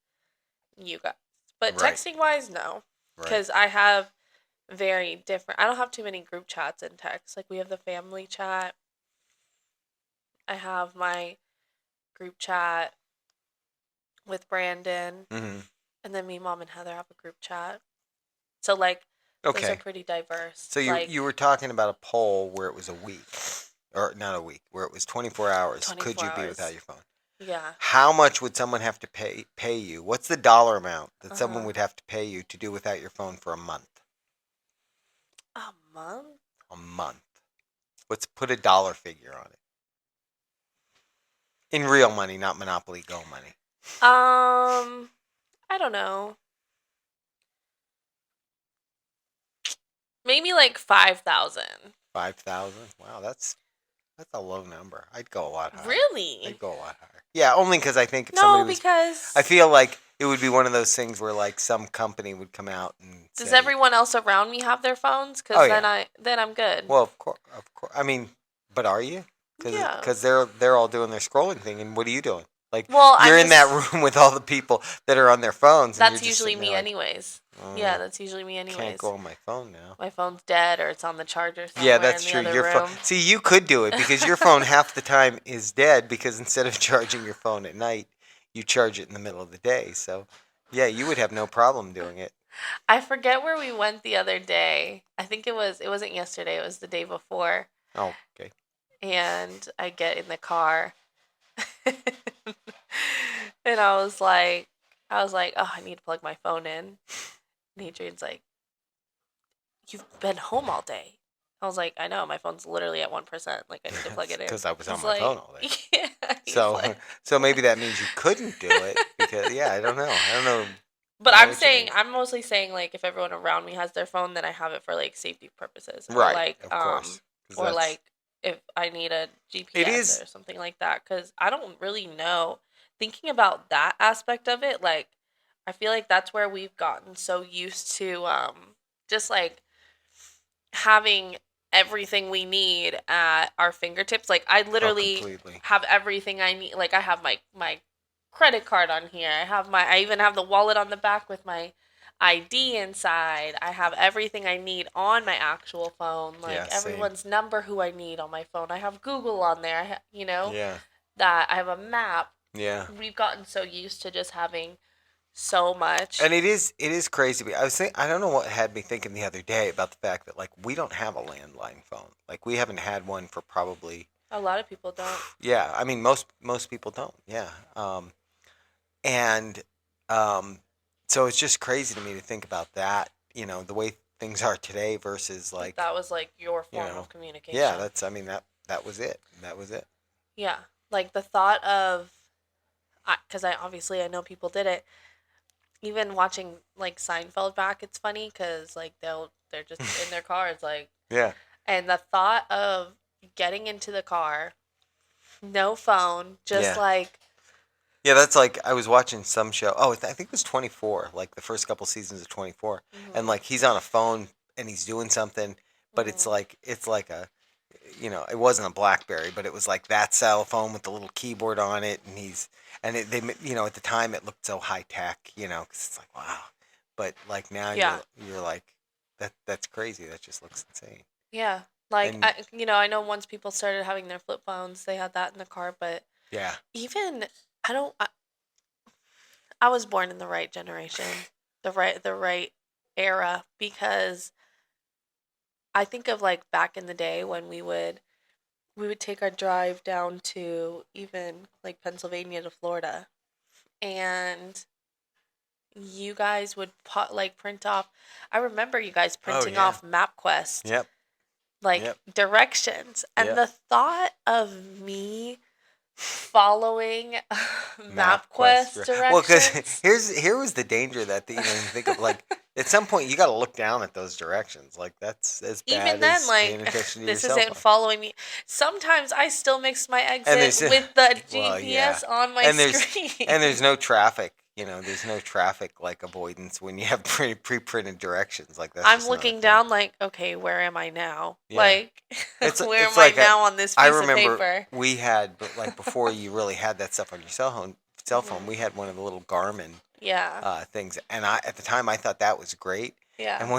Speaker 1: you guys. But
Speaker 2: right,
Speaker 1: texting wise, no.
Speaker 2: right.
Speaker 1: Because I have very different, I don't have too many group chats in text. Like we have the family chat. I have my group chat with Brandon.
Speaker 2: Hmm.
Speaker 1: And then me, mom, and Heather have a group chat. So like those are
Speaker 2: Okay.
Speaker 1: pretty diverse.
Speaker 2: So you
Speaker 1: Like
Speaker 2: were talking about a poll where it was a week, or not a week, where it was 24 hours. Could
Speaker 1: 24
Speaker 2: you be without
Speaker 1: hours.
Speaker 2: your phone?
Speaker 1: Yeah.
Speaker 2: How much would someone have to pay you? What's the dollar amount that someone
Speaker 1: Uh-huh.
Speaker 2: would have to pay you to do without your phone for a month?
Speaker 1: A month?
Speaker 2: A month. Let's put a dollar figure on it. In real money, not Monopoly Go money.
Speaker 1: I don't know. Maybe like 5,000.
Speaker 2: 5,000? Wow, that's a low number. I'd go a lot higher. I'd
Speaker 1: Really?
Speaker 2: go a lot higher. Yeah, only because I think if somebody
Speaker 1: No,
Speaker 2: was, I
Speaker 1: because
Speaker 2: feel like it would be one of those things where like some company would come out and
Speaker 1: does
Speaker 2: say,
Speaker 1: everyone else around me have their phones?
Speaker 2: "Oh
Speaker 1: Cuz
Speaker 2: yeah,
Speaker 1: then I'm good.
Speaker 2: well of course. I mean, but are you?
Speaker 1: Yeah.
Speaker 2: Because they're all doing their scrolling thing, and what are you doing? Like
Speaker 1: Well,
Speaker 2: you're
Speaker 1: I'm
Speaker 2: in that
Speaker 1: just
Speaker 2: room with all the people that are on their phones, and you're
Speaker 1: that's
Speaker 2: just
Speaker 1: usually
Speaker 2: sitting there
Speaker 1: me
Speaker 2: like,
Speaker 1: anyways. Yeah,
Speaker 2: mm,
Speaker 1: that's usually me
Speaker 2: can't go
Speaker 1: anyways.
Speaker 2: on my phone now.
Speaker 1: My phone's dead or it's on the charger
Speaker 2: Yeah,
Speaker 1: somewhere in
Speaker 2: that's
Speaker 1: the
Speaker 2: true.
Speaker 1: other
Speaker 2: Your phone.
Speaker 1: room.
Speaker 2: See, you could do it because your phone half the time is dead because instead of charging your phone at night, you charge it in the middle of the day. So, yeah, you would have no problem doing it.
Speaker 1: I forget where we went the other day. I think it wasn't yesterday, it was the day before.
Speaker 2: Oh, okay.
Speaker 1: And I get in the car. And I was like, oh, I need to plug my phone in. And Adrian's like, you've been home all day. I was like, I know, my phone's literally at 1%. Like, I need to plug it in.
Speaker 2: Because I was on
Speaker 1: He's
Speaker 2: my phone
Speaker 1: like,
Speaker 2: all day.
Speaker 1: yeah. He's
Speaker 2: So,
Speaker 1: like,
Speaker 2: so maybe that means you couldn't do it because, yeah, I don't know. I
Speaker 1: but
Speaker 2: don't know what you mean.
Speaker 1: I'm mostly saying, like, if everyone around me has their phone, then I have it for, like, safety purposes.
Speaker 2: Right, of course, because
Speaker 1: Or
Speaker 2: that's
Speaker 1: like, if I need a
Speaker 2: it
Speaker 1: GPS
Speaker 2: is
Speaker 1: or something like that. Because I don't really know. Thinking about that aspect of it, like, I feel like that's where we've gotten so used to, just, like, having everything we need at our fingertips. Like I
Speaker 2: oh
Speaker 1: literally
Speaker 2: completely.
Speaker 1: have everything I need. Like I have my credit card on here. I even have the wallet on the back with my ID inside. I have everything I need on my actual phone. Like
Speaker 2: Yeah, same.
Speaker 1: everyone's number who I need on my phone. I have Google on there.
Speaker 2: Yeah,
Speaker 1: That I have a map.
Speaker 2: yeah.
Speaker 1: We've gotten so used to just having so much.
Speaker 2: And it is crazy. I don't know what had me thinking the other day about the fact that like we don't have a landline phone. Like we haven't had one for probably
Speaker 1: A lot of people don't.
Speaker 2: yeah. I mean most people don't. Yeah. And um, so it's just crazy to me to think about that. The way things are today versus like
Speaker 1: That was like your
Speaker 2: you
Speaker 1: form
Speaker 2: know,
Speaker 1: of
Speaker 2: yeah.
Speaker 1: communication.
Speaker 2: That's I mean that was it. That was it.
Speaker 1: Yeah, like the thought of, because I know people did it. Even watching like Seinfeld back, it's funny because like they're just in their car. It's like,
Speaker 2: Yeah.
Speaker 1: and the thought of getting into the car, no phone, just
Speaker 2: Yeah.
Speaker 1: like,
Speaker 2: Yeah, that's like I was watching some show. Oh, I think it was 24, like the first couple seasons of 24. And
Speaker 1: mhm,
Speaker 2: like he's on a phone and he's doing something, but
Speaker 1: mhm,
Speaker 2: it's like it wasn't a BlackBerry, but it was like that cell phone with the little keyboard on it and at the time it looked so high tech, 'cause it's like wow. But like now
Speaker 1: yeah,
Speaker 2: you're like that's crazy. That just looks insane.
Speaker 1: yeah. Like
Speaker 2: And
Speaker 1: I know once people started having their flip phones, they had that in the car, but
Speaker 2: yeah.
Speaker 1: even I don't. I was born in the right generation, the right era because I think of like back in the day when we would take our drive down to even like Pennsylvania to Florida, and you guys would like print off. I remember you guys
Speaker 2: Oh
Speaker 1: printing
Speaker 2: yeah.
Speaker 1: off MapQuest
Speaker 2: Yep.
Speaker 1: like
Speaker 2: Yep.
Speaker 1: directions, and
Speaker 2: Yep.
Speaker 1: the thought of me following
Speaker 2: MapQuest.
Speaker 1: MapQuest
Speaker 2: Well, because
Speaker 1: directions.
Speaker 2: here was the danger that you think of like at some point you got to look down at those directions. Like that's as
Speaker 1: Even
Speaker 2: bad
Speaker 1: then,
Speaker 2: as paying
Speaker 1: like,
Speaker 2: attention to your
Speaker 1: this
Speaker 2: cell
Speaker 1: isn't
Speaker 2: phone.
Speaker 1: following me. Sometimes I still mix my
Speaker 2: And
Speaker 1: exit
Speaker 2: there's
Speaker 1: with the
Speaker 2: well, yeah,
Speaker 1: GPS on my
Speaker 2: and there's and
Speaker 1: screen.
Speaker 2: there's no traffic. There's no traffic like avoidance when you have pre-printed directions. Like that's
Speaker 1: I'm
Speaker 2: just not a
Speaker 1: looking
Speaker 2: thing.
Speaker 1: down, like, okay, where am I now?
Speaker 2: Yeah,
Speaker 1: Like,
Speaker 2: it's
Speaker 1: where
Speaker 2: it's
Speaker 1: am I
Speaker 2: like
Speaker 1: now on this
Speaker 2: I
Speaker 1: piece of
Speaker 2: remember
Speaker 1: paper?
Speaker 2: we had, but like before you really had that stuff on your cell phone, we
Speaker 1: Hmm.
Speaker 2: had one of the little Garmin
Speaker 1: Yeah,
Speaker 2: things. And at the time I thought that was great. And
Speaker 1: yeah.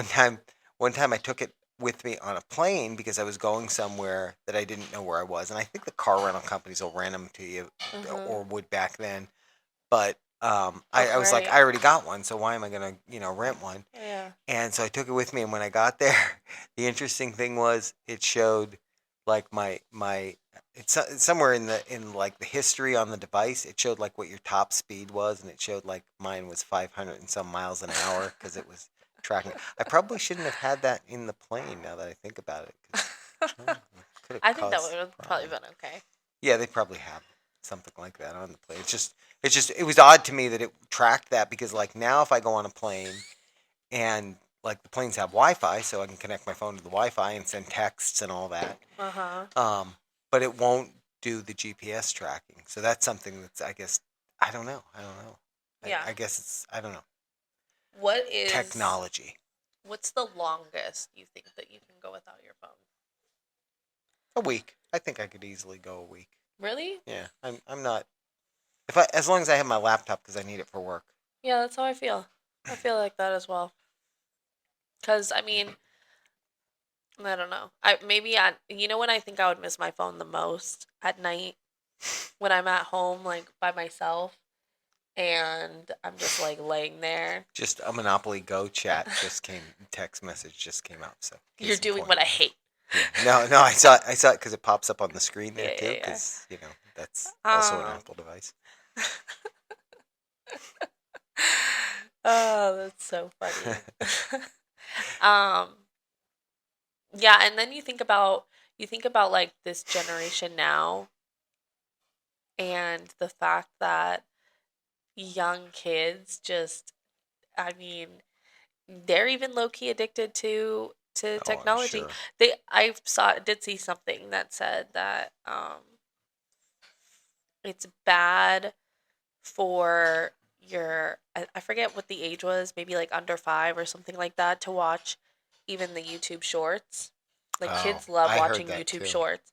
Speaker 2: one time I took it with me on a plane because I was going somewhere that I didn't know where I was. And I think the car rental companies will rent them to you,
Speaker 1: Hmm.
Speaker 2: or would back then. But
Speaker 1: Oh,
Speaker 2: I was like,
Speaker 1: great.
Speaker 2: I already got one, so why am I gonna rent one?
Speaker 1: Yeah.
Speaker 2: And so I took it with me. And when I got there, the interesting thing was it showed like my it's somewhere in like the history on the device. It showed like what your top speed was, and it showed like mine was 500 and some miles an hour because it was tracking. I probably shouldn't have had that in the plane now that I think about it, because it could have
Speaker 1: I think that
Speaker 2: caused
Speaker 1: would have probably
Speaker 2: problems.
Speaker 1: been okay.
Speaker 2: Yeah, they probably have something like that on the plane. It was odd to me that it tracked that, because like now if I go on a plane and like the planes have Wi-Fi, so I can connect my phone to the Wi-Fi and send texts and all that.
Speaker 1: Uh huh.
Speaker 2: Um, but it won't do the GPS tracking. So that's something that's, I guess, I don't know. I don't know.
Speaker 1: Yeah.
Speaker 2: I guess I don't know.
Speaker 1: What is,
Speaker 2: Technology.
Speaker 1: what's the longest you think that you can go without your phone?
Speaker 2: A week. I think I could easily go a week.
Speaker 1: Really?
Speaker 2: Yeah, I'm not. As long as I have my laptop because I need it for work.
Speaker 1: Yeah, that's how I feel. I feel like that as well. Cause I mean, I don't know. When I think I would miss my phone the most at night when I'm at home like by myself and I'm just like laying there.
Speaker 2: Just a Monopoly Go text message just came out. So
Speaker 1: You're
Speaker 2: case in
Speaker 1: doing
Speaker 2: point.
Speaker 1: what I hate.
Speaker 2: Yeah. No, no, I saw it because it pops up on the screen there
Speaker 1: Yeah,
Speaker 2: too.
Speaker 1: yeah,
Speaker 2: Because that's also an
Speaker 1: yeah.
Speaker 2: Apple device.
Speaker 1: Oh, that's so funny. um, yeah, and then you think about like this generation now and the fact that young kids just, I mean, they're even low key addicted to
Speaker 2: Oh, I'm
Speaker 1: technology.
Speaker 2: sure.
Speaker 1: Did see something that said that it's bad for I forget what the age was, maybe like under 5 or something like that, to watch even the YouTube shorts. Like
Speaker 2: Oh,
Speaker 1: kids love
Speaker 2: I heard
Speaker 1: watching
Speaker 2: that
Speaker 1: YouTube
Speaker 2: too.
Speaker 1: shorts,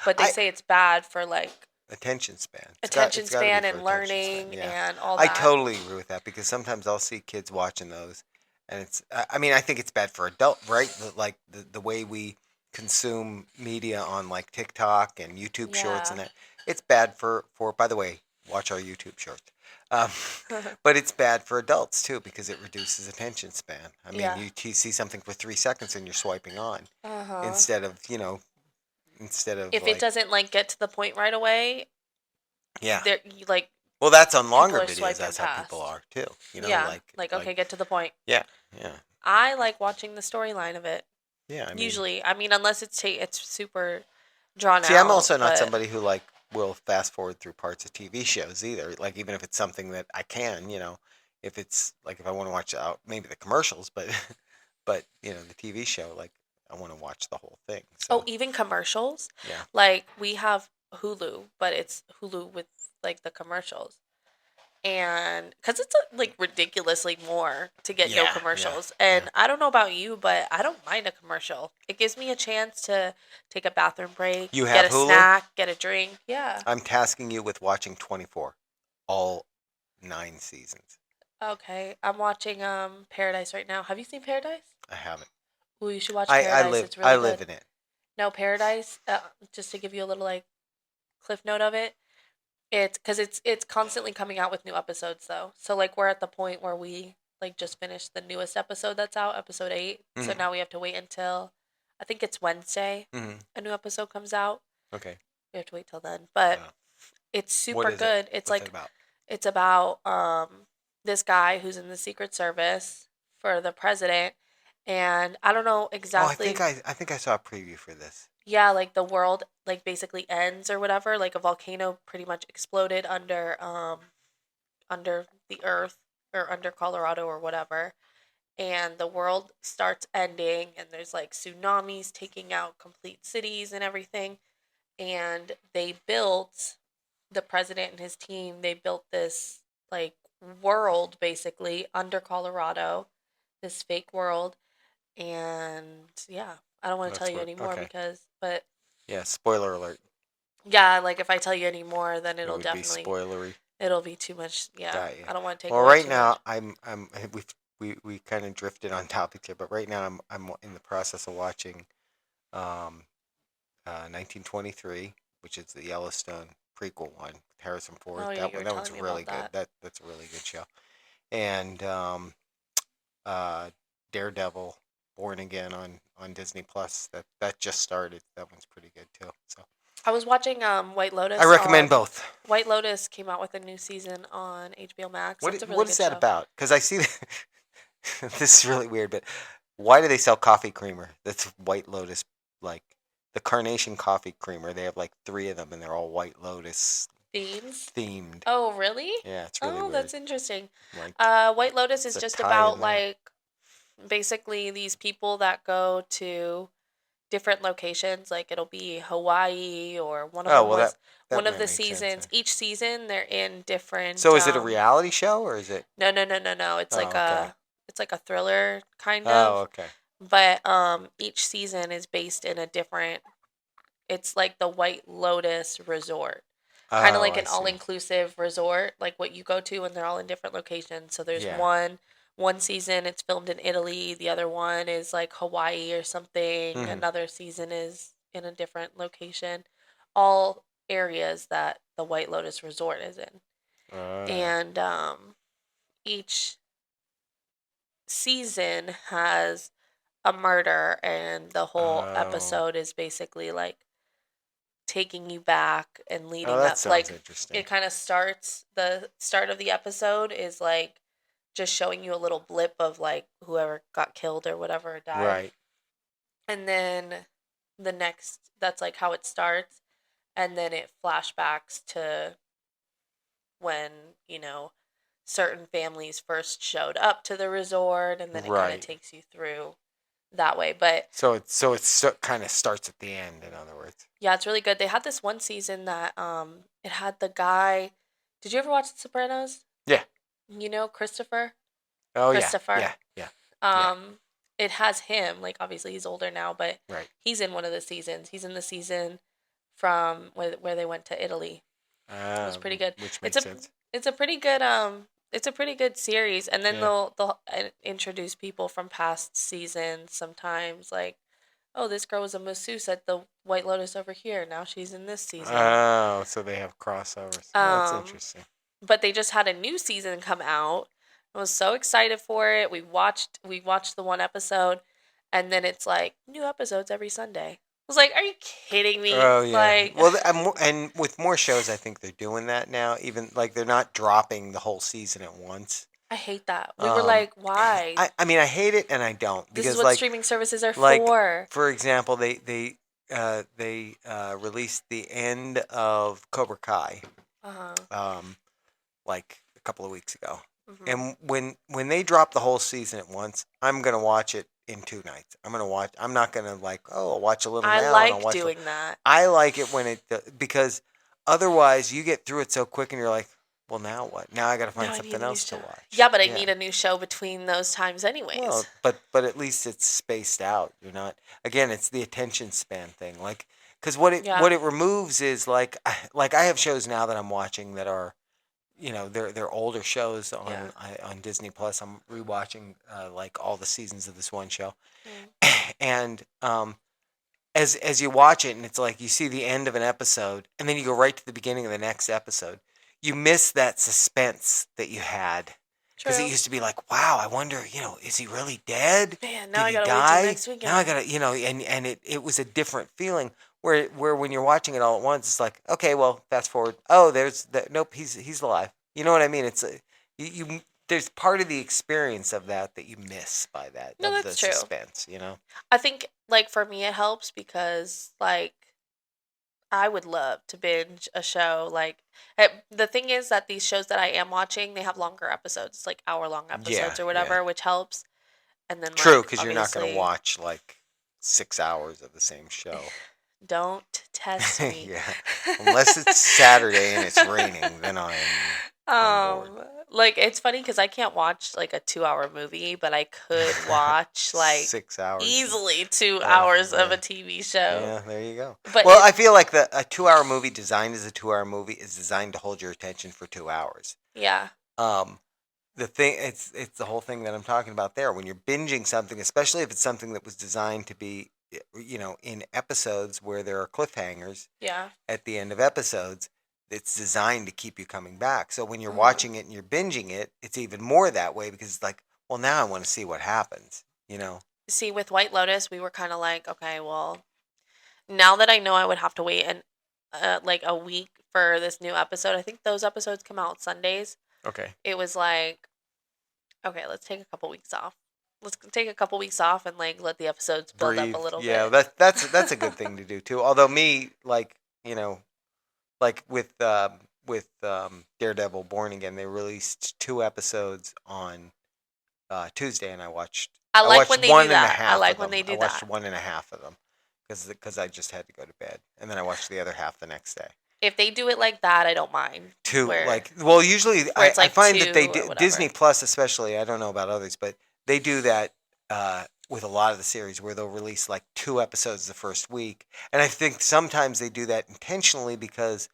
Speaker 1: but they
Speaker 2: I
Speaker 1: say it's bad for like
Speaker 2: Attention span.
Speaker 1: attention
Speaker 2: It's got to be
Speaker 1: span
Speaker 2: for
Speaker 1: and
Speaker 2: attention span.
Speaker 1: learning
Speaker 2: Yeah,
Speaker 1: and all
Speaker 2: I
Speaker 1: that.
Speaker 2: totally agree with that because sometimes I'll see kids watching those, and I mean, I think it's bad for adult, right? Like the way we consume media on like TikTok and YouTube Shorts
Speaker 1: Yeah.
Speaker 2: and that. It's bad for. By the way, watch our YouTube Shorts. Um, but it's bad for adults too because it reduces attention span. I mean,
Speaker 1: Yeah.
Speaker 2: you see something for 3 seconds and you're swiping on
Speaker 1: Uh-huh.
Speaker 2: instead of
Speaker 1: If it
Speaker 2: like
Speaker 1: doesn't like get to the point right away,
Speaker 2: yeah.
Speaker 1: there you like
Speaker 2: Well, that's on
Speaker 1: people
Speaker 2: longer
Speaker 1: are
Speaker 2: videos.
Speaker 1: swiping
Speaker 2: That's how people
Speaker 1: past.
Speaker 2: are too.
Speaker 1: Yeah, like
Speaker 2: Like
Speaker 1: okay, get to the point.
Speaker 2: yeah, yeah,
Speaker 1: I like watching the storyline of it.
Speaker 2: yeah. I mean,
Speaker 1: Usually, I mean, unless it's super drawn
Speaker 2: see, I'm
Speaker 1: out,
Speaker 2: also not
Speaker 1: but
Speaker 2: somebody who like will fast forward through parts of TV shows either. Like even if it's something that I can, if it's like if I want to watch out maybe the commercials, but but the TV show, like I want to watch the whole thing.
Speaker 1: oh,
Speaker 2: So
Speaker 1: even commercials.
Speaker 2: yeah,
Speaker 1: Like we have Hulu, but it's Hulu with like the commercials. And because it's like ridiculously more to get no
Speaker 2: yeah, yeah,
Speaker 1: commercials.
Speaker 2: yeah.
Speaker 1: And I don't know about you, but I don't mind a commercial. It gives me a chance to take a bathroom break,
Speaker 2: You
Speaker 1: get
Speaker 2: have
Speaker 1: a
Speaker 2: Hulu?
Speaker 1: snack, get a drink. Yeah.
Speaker 2: I'm tasking you with watching 24, all 9 seasons.
Speaker 1: Okay. I'm watching Paradise right now. Have you seen Paradise?
Speaker 2: I haven't.
Speaker 1: Ooh, you should watch Paradise. It's
Speaker 2: I
Speaker 1: really
Speaker 2: live
Speaker 1: good.
Speaker 2: in it.
Speaker 1: No, Paradise. Just to give you a little like cliff note of it. It's because it's constantly coming out with new episodes though. So like we're at the point where we like just finished the newest episode that's out, episode 8. So
Speaker 2: Hmm.
Speaker 1: now we have to wait until I think it's Wednesday
Speaker 2: Hmm.
Speaker 1: a new episode comes out.
Speaker 2: Okay.
Speaker 1: We have to wait till then. But
Speaker 2: Uh,
Speaker 1: it's
Speaker 2: what
Speaker 1: super
Speaker 2: is it?
Speaker 1: good.
Speaker 2: What's it about?
Speaker 1: It's about this guy who's in the Secret Service for the president, and I don't know
Speaker 2: Oh,
Speaker 1: exactly.
Speaker 2: I think I saw a preview for this.
Speaker 1: Yeah, like the world like basically ends or whatever. Like a volcano pretty much exploded under the earth or under Colorado or whatever, and the world starts ending, and there's like tsunamis taking out complete cities and everything. And they built the president and his team. They built this like world basically under Colorado, this fake world, and yeah, I don't want to tell
Speaker 2: That's
Speaker 1: you
Speaker 2: what.
Speaker 1: anymore
Speaker 2: Okay.
Speaker 1: because, but
Speaker 2: Yeah. Spoiler alert.
Speaker 1: yeah, like if I tell you any more, then
Speaker 2: It would be spoilery.
Speaker 1: it'll be too much. Yeah,
Speaker 2: Got you.
Speaker 1: I don't want to take
Speaker 2: Well,
Speaker 1: away
Speaker 2: right
Speaker 1: too much.
Speaker 2: now we kind of drifted on topic here, but right now I'm in the process of watching um 1923, which is the Yellowstone prequel one, with Harrison Ford.
Speaker 1: Oh yeah, you were
Speaker 2: That one's
Speaker 1: telling me
Speaker 2: really
Speaker 1: about
Speaker 2: good.
Speaker 1: that.
Speaker 2: That's a really good show. And uh, Daredevil, Born Again on Disney Plus. That just started. That one's pretty good too. So
Speaker 1: I was watching White
Speaker 2: I
Speaker 1: Lotus
Speaker 2: recommend
Speaker 1: on
Speaker 2: both.
Speaker 1: White Lotus came out with a new season on HBO Max. That's a really
Speaker 2: What is
Speaker 1: good
Speaker 2: that
Speaker 1: show.
Speaker 2: about? Because I see this is really weird, but why do they sell coffee creamer? That's White Lotus, like the Carnation coffee creamer. They have like three of them, and they're all White Lotus
Speaker 1: Themes.
Speaker 2: themed.
Speaker 1: Oh, really?
Speaker 2: Yeah, it's really
Speaker 1: Oh,
Speaker 2: weird.
Speaker 1: that's interesting.
Speaker 2: Like
Speaker 1: White Lotus
Speaker 2: it's
Speaker 1: is
Speaker 2: a
Speaker 1: just
Speaker 2: tie in
Speaker 1: about
Speaker 2: there.
Speaker 1: like basically these people that go to different locations. Like it'll be Hawaii, or one of
Speaker 2: Oh
Speaker 1: them
Speaker 2: well,
Speaker 1: was
Speaker 2: that
Speaker 1: one of
Speaker 2: might
Speaker 1: the
Speaker 2: make sense.
Speaker 1: seasons. Each season they're in different.
Speaker 2: So is it a reality show or is it?
Speaker 1: No, no, no, no, no.
Speaker 2: Oh, okay.
Speaker 1: It's like a thriller kind
Speaker 2: Oh,
Speaker 1: of.
Speaker 2: okay.
Speaker 1: But each season is based in a different. It's like the White Lotus Resort, kind of
Speaker 2: Oh,
Speaker 1: like
Speaker 2: I
Speaker 1: an
Speaker 2: see.
Speaker 1: all-inclusive resort, like what you go to, and they're all in different locations. So there's
Speaker 2: Yeah.
Speaker 1: one season it's filmed in Italy, the other one is like Hawaii or something,
Speaker 2: Hmm.
Speaker 1: another season is in a different location, all areas that the White Lotus Resort is in.
Speaker 2: Uh,
Speaker 1: And each season has a murder, and the whole
Speaker 2: oh.
Speaker 1: episode is basically like taking you back and
Speaker 2: Oh,
Speaker 1: leading
Speaker 2: that
Speaker 1: up.
Speaker 2: sounds
Speaker 1: Like
Speaker 2: interesting.
Speaker 1: it kind of starts, the start of the episode is like just showing you a little blip of like whoever got killed or whatever died.
Speaker 2: Right.
Speaker 1: And then the next, that's like how it starts. And then it flashbacks to when, certain families first showed up to the resort, and then it kind of
Speaker 2: Right.
Speaker 1: takes you through that way. But
Speaker 2: So it kind of starts at the end, in other words.
Speaker 1: yeah, it's really good. They had this one season that it had the guy. Did you ever watch The Sopranos?
Speaker 2: Yeah.
Speaker 1: Christopher?
Speaker 2: Oh yeah.
Speaker 1: Christopher.
Speaker 2: Yeah. Yeah. Yeah.
Speaker 1: Um it has him, like obviously he's older now, but
Speaker 2: Right.
Speaker 1: he's in one of the seasons. He's in the season from where they went to Italy. It was pretty good.
Speaker 2: Which
Speaker 1: It's
Speaker 2: makes
Speaker 1: a
Speaker 2: sense.
Speaker 1: it's a pretty good it's a pretty good series, and then
Speaker 2: Yeah.
Speaker 1: they'll introduce people from past seasons sometimes, like, oh, this girl was a masseuse at the White Lotus over here. Now she's in this season.
Speaker 2: Oh, so they have crossovers. Oh, that's
Speaker 1: Um,
Speaker 2: interesting.
Speaker 1: but they just had a new season come out. I was so excited for it. We watched the one episode, and then it's like new episodes every Sunday. I was like, are you kidding me?
Speaker 2: Oh yeah.
Speaker 1: Like,
Speaker 2: Well, and with more shows, I think they're doing that now. Even like they're not dropping the whole season at once.
Speaker 1: I hate that. We were
Speaker 2: Um,
Speaker 1: like, why?
Speaker 2: I mean I hate it and I don't
Speaker 1: This is
Speaker 2: because
Speaker 1: what streaming services are
Speaker 2: like
Speaker 1: for.
Speaker 2: for example they released the end of Cobra Kai
Speaker 1: Uh-huh.
Speaker 2: um like a couple of weeks ago.
Speaker 1: Hmm.
Speaker 2: And when they drop the whole season at once, I'm gonna watch it in 2 nights. I'm not gonna like, oh, I'll watch a little
Speaker 1: I
Speaker 2: now and I'll
Speaker 1: like
Speaker 2: watch.
Speaker 1: doing that.
Speaker 2: I like it when because otherwise you get through it so quick and you're like, well, now what? Now I got to
Speaker 1: Now
Speaker 2: find
Speaker 1: I need
Speaker 2: something
Speaker 1: a new
Speaker 2: else to
Speaker 1: show.
Speaker 2: watch.
Speaker 1: Yeah, but I
Speaker 2: Yeah.
Speaker 1: need a new show between those times anyways.
Speaker 2: Well, but at least it's spaced out. You're not again. It's the attention span thing. Like, because what
Speaker 1: Yeah.
Speaker 2: it removes is like I have shows now that I'm watching that are they're older shows
Speaker 1: Yeah.
Speaker 2: on Disney Plus. I'm rewatching like all the seasons of this one show,
Speaker 1: Mm.
Speaker 2: and as you watch it and it's like you see the end of an episode and then you go right to the beginning of the next episode, you miss that suspense that you had because it
Speaker 1: True.
Speaker 2: used to be like, wow, I wonder, is he really dead?
Speaker 1: Man, now
Speaker 2: Did
Speaker 1: I
Speaker 2: he
Speaker 1: gotta wait till
Speaker 2: die?
Speaker 1: next
Speaker 2: Now I
Speaker 1: weekend.
Speaker 2: gotta, and it was a different feeling where when you're watching it all at once, it's like, okay, well, fast forward. Oh, there's that. Nope, he's alive. You know what I mean? It's you there's part of the experience of that you miss by that
Speaker 1: No,
Speaker 2: of the
Speaker 1: that's true.
Speaker 2: suspense.
Speaker 1: I think, like, for me, it helps because, like, I would love to binge a show. Like, the thing is that these shows that I am watching, they have longer episodes, like hour-long
Speaker 2: Yeah,
Speaker 1: episodes or
Speaker 2: yeah.
Speaker 1: whatever, which helps. And then,
Speaker 2: True,
Speaker 1: like,
Speaker 2: because you're not going to
Speaker 1: obviously,
Speaker 2: watch like 6 hours of the same show.
Speaker 1: don't test me.
Speaker 2: Yeah, unless it's Saturday and it's raining, then I'm on board.
Speaker 1: Like, it's funny because I can't watch like a 2-hour movie, but I could watch like
Speaker 2: 6 hours.
Speaker 1: easily 2 hours of a
Speaker 2: Yeah,
Speaker 1: TV show.
Speaker 2: yeah. There you go.
Speaker 1: But
Speaker 2: Well, I feel like a 2 hour movie designed as a 2 hour movie is designed to hold your attention for 2 hours.
Speaker 1: yeah,
Speaker 2: Um, the thing it's the whole thing that I'm talking about there. When you're binging something, especially if it's something that was designed to be, in episodes where there are cliffhangers
Speaker 1: yeah.
Speaker 2: at the end of episodes, it's designed to keep you coming back. So when you're
Speaker 1: Hmm.
Speaker 2: watching it and you're binging it, it's even more that way because it's like, well, now I want to see what happens.
Speaker 1: See, with White Lotus, we were kind of like, okay, well, now that I know I would have to wait like a week for this new episode. I think those episodes come out Sundays.
Speaker 2: Okay.
Speaker 1: It was like, okay, let's take a couple weeks off. Let's take a couple weeks off and like let the episodes build up a
Speaker 2: Breathe.
Speaker 1: little
Speaker 2: Yeah,
Speaker 1: bit.
Speaker 2: that's a good thing to do too. Although me, like with Daredevil Born Again, they released 2 episodes on Tuesday, and I watched
Speaker 1: I
Speaker 2: I
Speaker 1: like when
Speaker 2: watched
Speaker 1: they
Speaker 2: one
Speaker 1: do
Speaker 2: and a
Speaker 1: that. I
Speaker 2: half
Speaker 1: like
Speaker 2: of
Speaker 1: when
Speaker 2: them.
Speaker 1: they
Speaker 2: I
Speaker 1: do
Speaker 2: watched
Speaker 1: that.
Speaker 2: one and a half of them because I just had to go to bed, and then I watched the other half the next day.
Speaker 1: If they do it like that, I don't mind.
Speaker 2: To
Speaker 1: Where
Speaker 2: like, well, usually
Speaker 1: where it's
Speaker 2: I
Speaker 1: like
Speaker 2: find that
Speaker 1: two or
Speaker 2: Disney
Speaker 1: whatever.
Speaker 2: Plus, especially, I don't know about others, but they do that with a lot of the series where they'll release like 2 episodes the first week, and I think sometimes they do that intentionally because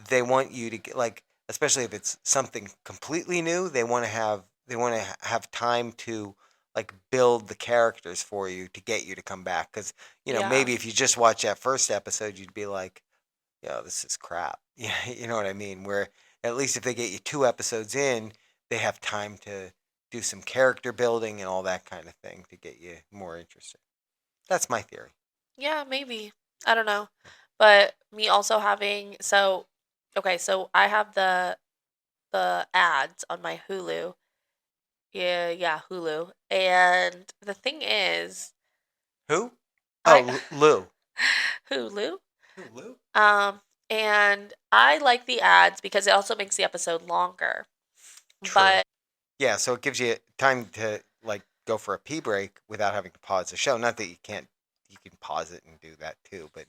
Speaker 2: they want you to get like, especially if it's something completely new, they want to have time to like build the characters for you to get you to come back because
Speaker 1: Yeah.
Speaker 2: maybe if you just watch that first episode, you'd be like, yo, this is crap. Yeah, you know what I mean? Where at least if they get you 2 episodes in, they have time to do some character building and all that kind of thing to get you more interested. That's my theory.
Speaker 1: Yeah, maybe. I don't know. But me also having so okay, so I have the ads on my Hulu. Yeah, yeah, Hulu. And the thing is,
Speaker 2: Who?
Speaker 1: I
Speaker 2: Oh, Lou.
Speaker 1: Hulu.
Speaker 2: Who, Lou?
Speaker 1: Um and I like the ads because it also makes the episode longer.
Speaker 2: True.
Speaker 1: But
Speaker 2: Yeah, so it gives you time to like go for a pee break without having to pause the show. Not that you can't, you can pause it and do that too, but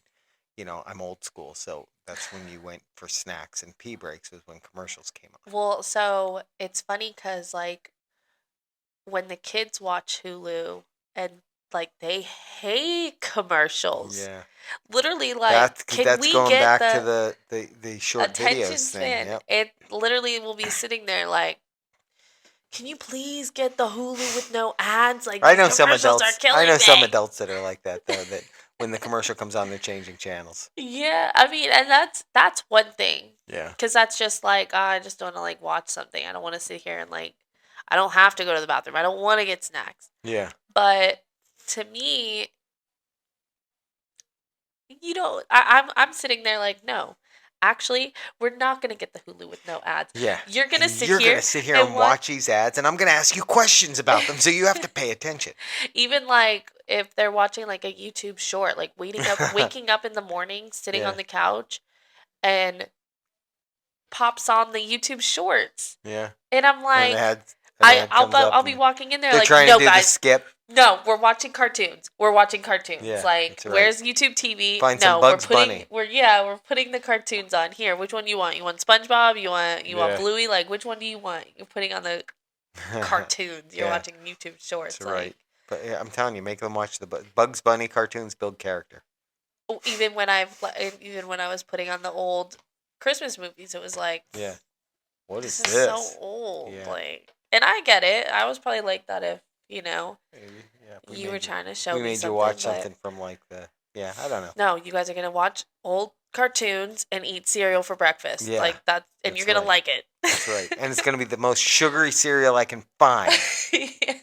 Speaker 2: I'm old school, so that's when you went for snacks and pee breaks was when commercials came on.
Speaker 1: well, so it's funny cuz like when the kids watch Hulu and like they hate commercials.
Speaker 2: Yeah,
Speaker 1: Literally like,
Speaker 2: that's
Speaker 1: can
Speaker 2: that's
Speaker 1: we
Speaker 2: going
Speaker 1: get
Speaker 2: back to
Speaker 1: the
Speaker 2: the short
Speaker 1: attention
Speaker 2: videos thing.
Speaker 1: span?
Speaker 2: Yep.
Speaker 1: It literally will be sitting there like, can you please get the Hulu with no ads? Like
Speaker 2: I
Speaker 1: these
Speaker 2: know some
Speaker 1: commercials are
Speaker 2: adults. I know
Speaker 1: killing
Speaker 2: some
Speaker 1: me.
Speaker 2: adults that are like that though. That when the commercial comes on, they're changing channels.
Speaker 1: Yeah, I mean, and that's one thing.
Speaker 2: Yeah.
Speaker 1: Cuz that's just like, I just don't want to like watch something. I don't want to sit here and like I don't have to go to the bathroom. I don't want to get snacks.
Speaker 2: Yeah.
Speaker 1: But to me, I'm sitting there like, no. Actually, we're not going to get the Hulu with no ads.
Speaker 2: Yeah.
Speaker 1: You're going to sit
Speaker 2: You're gonna
Speaker 1: here
Speaker 2: sit here
Speaker 1: and
Speaker 2: and
Speaker 1: watch
Speaker 2: watch these ads, and I'm gonna ask you questions about them, so you have to pay attention.
Speaker 1: even like if they're watching like a YouTube short, like waking up in the morning, sitting
Speaker 2: Yeah.
Speaker 1: on the couch and pops on the YouTube shorts.
Speaker 2: Yeah.
Speaker 1: And I'm
Speaker 2: And
Speaker 1: like,
Speaker 2: an ad comes up,
Speaker 1: I'll be
Speaker 2: and
Speaker 1: walking in there
Speaker 2: they're
Speaker 1: like,
Speaker 2: trying to
Speaker 1: no,
Speaker 2: do the
Speaker 1: guys,
Speaker 2: skip.
Speaker 1: no, we're watching cartoons. We're watching cartoons.
Speaker 2: Yeah,
Speaker 1: Like,
Speaker 2: that's right.
Speaker 1: where's YouTube TV?
Speaker 2: Find some
Speaker 1: No,
Speaker 2: Bugs Bunny.
Speaker 1: we're putting the cartoons on here. Which one do you want? You want SpongeBob? You want
Speaker 2: Yeah.
Speaker 1: Bluey? Like, which one do you want? You're putting on the cartoons. You're
Speaker 2: Yeah,
Speaker 1: watching YouTube shorts.
Speaker 2: that's
Speaker 1: Like,
Speaker 2: right. But yeah, I'm telling you, make them watch the Bugs Bunny cartoons. Build character.
Speaker 1: oh, even when I was putting on the old Christmas movies, it was like,
Speaker 2: Yeah. What is
Speaker 1: this is so
Speaker 2: this?
Speaker 1: old.
Speaker 2: Yeah.
Speaker 1: Like, and I get it. I was probably like that if you know
Speaker 2: Maybe. Yeah.
Speaker 1: you were trying to show
Speaker 2: We
Speaker 1: me
Speaker 2: made you
Speaker 1: something,
Speaker 2: watch
Speaker 1: but
Speaker 2: something from like the. Yeah. I don't know.
Speaker 1: no, you guys are gonna watch old cartoons and eat cereal for breakfast.
Speaker 2: Yeah.
Speaker 1: Like that's and you're
Speaker 2: That's
Speaker 1: gonna
Speaker 2: right.
Speaker 1: like it.
Speaker 2: That's right. And it's gonna be the most sugary cereal I can find.
Speaker 1: Yeah.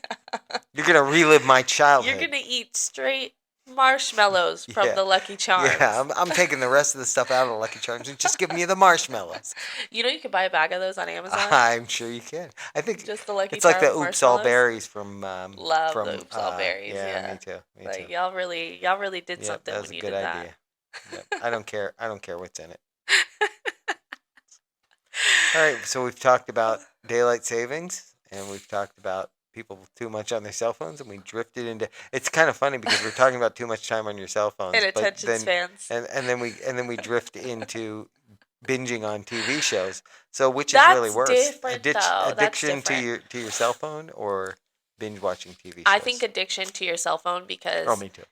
Speaker 2: You're gonna relive my
Speaker 1: You're
Speaker 2: childhood.
Speaker 1: gonna eat straight marshmallows from
Speaker 2: Yeah.
Speaker 1: the Lucky Charms.
Speaker 2: Yeah, I'm taking the rest of the stuff out of the Lucky Charms and just giving you the marshmallows.
Speaker 1: You know you can buy a bag of those on Amazon.
Speaker 2: I'm sure you can. I think
Speaker 1: Just the Lucky
Speaker 2: it's like the
Speaker 1: Charms
Speaker 2: Oops All
Speaker 1: marshmallows.
Speaker 2: Berries
Speaker 1: Love
Speaker 2: from
Speaker 1: the Oops All Berries.
Speaker 2: yeah,
Speaker 1: Yeah.
Speaker 2: me too. Me
Speaker 1: Like
Speaker 2: too.
Speaker 1: y'all really did
Speaker 2: Yep,
Speaker 1: something
Speaker 2: that was
Speaker 1: when
Speaker 2: a
Speaker 1: you
Speaker 2: good
Speaker 1: did that.
Speaker 2: idea. Yep. I don't care. I don't care what's in it. All right, so we've talked about daylight savings and we've talked about people too much on their cell phones, and we drifted into. It's kind of funny because we're talking about too much time on your cell phones,
Speaker 1: And
Speaker 2: but
Speaker 1: attention spans.
Speaker 2: then we drift into binging on TV shows. So which is really
Speaker 1: That's
Speaker 2: worse?
Speaker 1: different though. That's
Speaker 2: Addiction
Speaker 1: different.
Speaker 2: to your cell phone or binge watching TV
Speaker 1: I
Speaker 2: shows?
Speaker 1: think addiction to your cell phone
Speaker 2: Oh,
Speaker 1: because
Speaker 2: me too.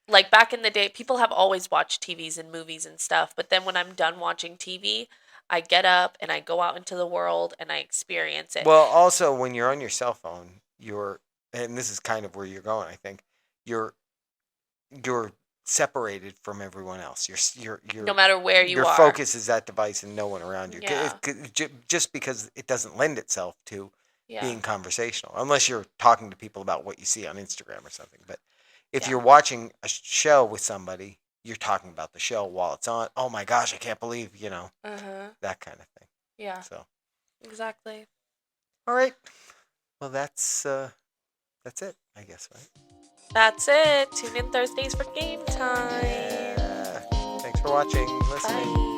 Speaker 1: like back in the day, people have always watched TVs and movies and stuff. But then when I'm done watching TV, I get up and I go out into the world and I experience it.
Speaker 2: Well, also when you're on your cell phone, and this is kind of where you're going. I think you're you're separated from everyone else.
Speaker 1: No matter where you
Speaker 2: your
Speaker 1: are.
Speaker 2: focus is that device and no one around you.
Speaker 1: Yeah.
Speaker 2: Just because it doesn't lend itself to
Speaker 1: Yeah.
Speaker 2: being conversational, unless you're talking to people about what you see on Instagram or something. But if
Speaker 1: Yeah.
Speaker 2: you're watching a show with somebody, you're talking about the show while it's on. Oh my gosh, I can't believe
Speaker 1: Uh-huh.
Speaker 2: that kind of thing.
Speaker 1: Yeah.
Speaker 2: So,
Speaker 1: Exactly.
Speaker 2: all right. Well, that's it, I guess, right?
Speaker 1: That's it. Tune in Thursdays for game time.
Speaker 2: Yeah. Thanks for watching, listening.
Speaker 1: Bye.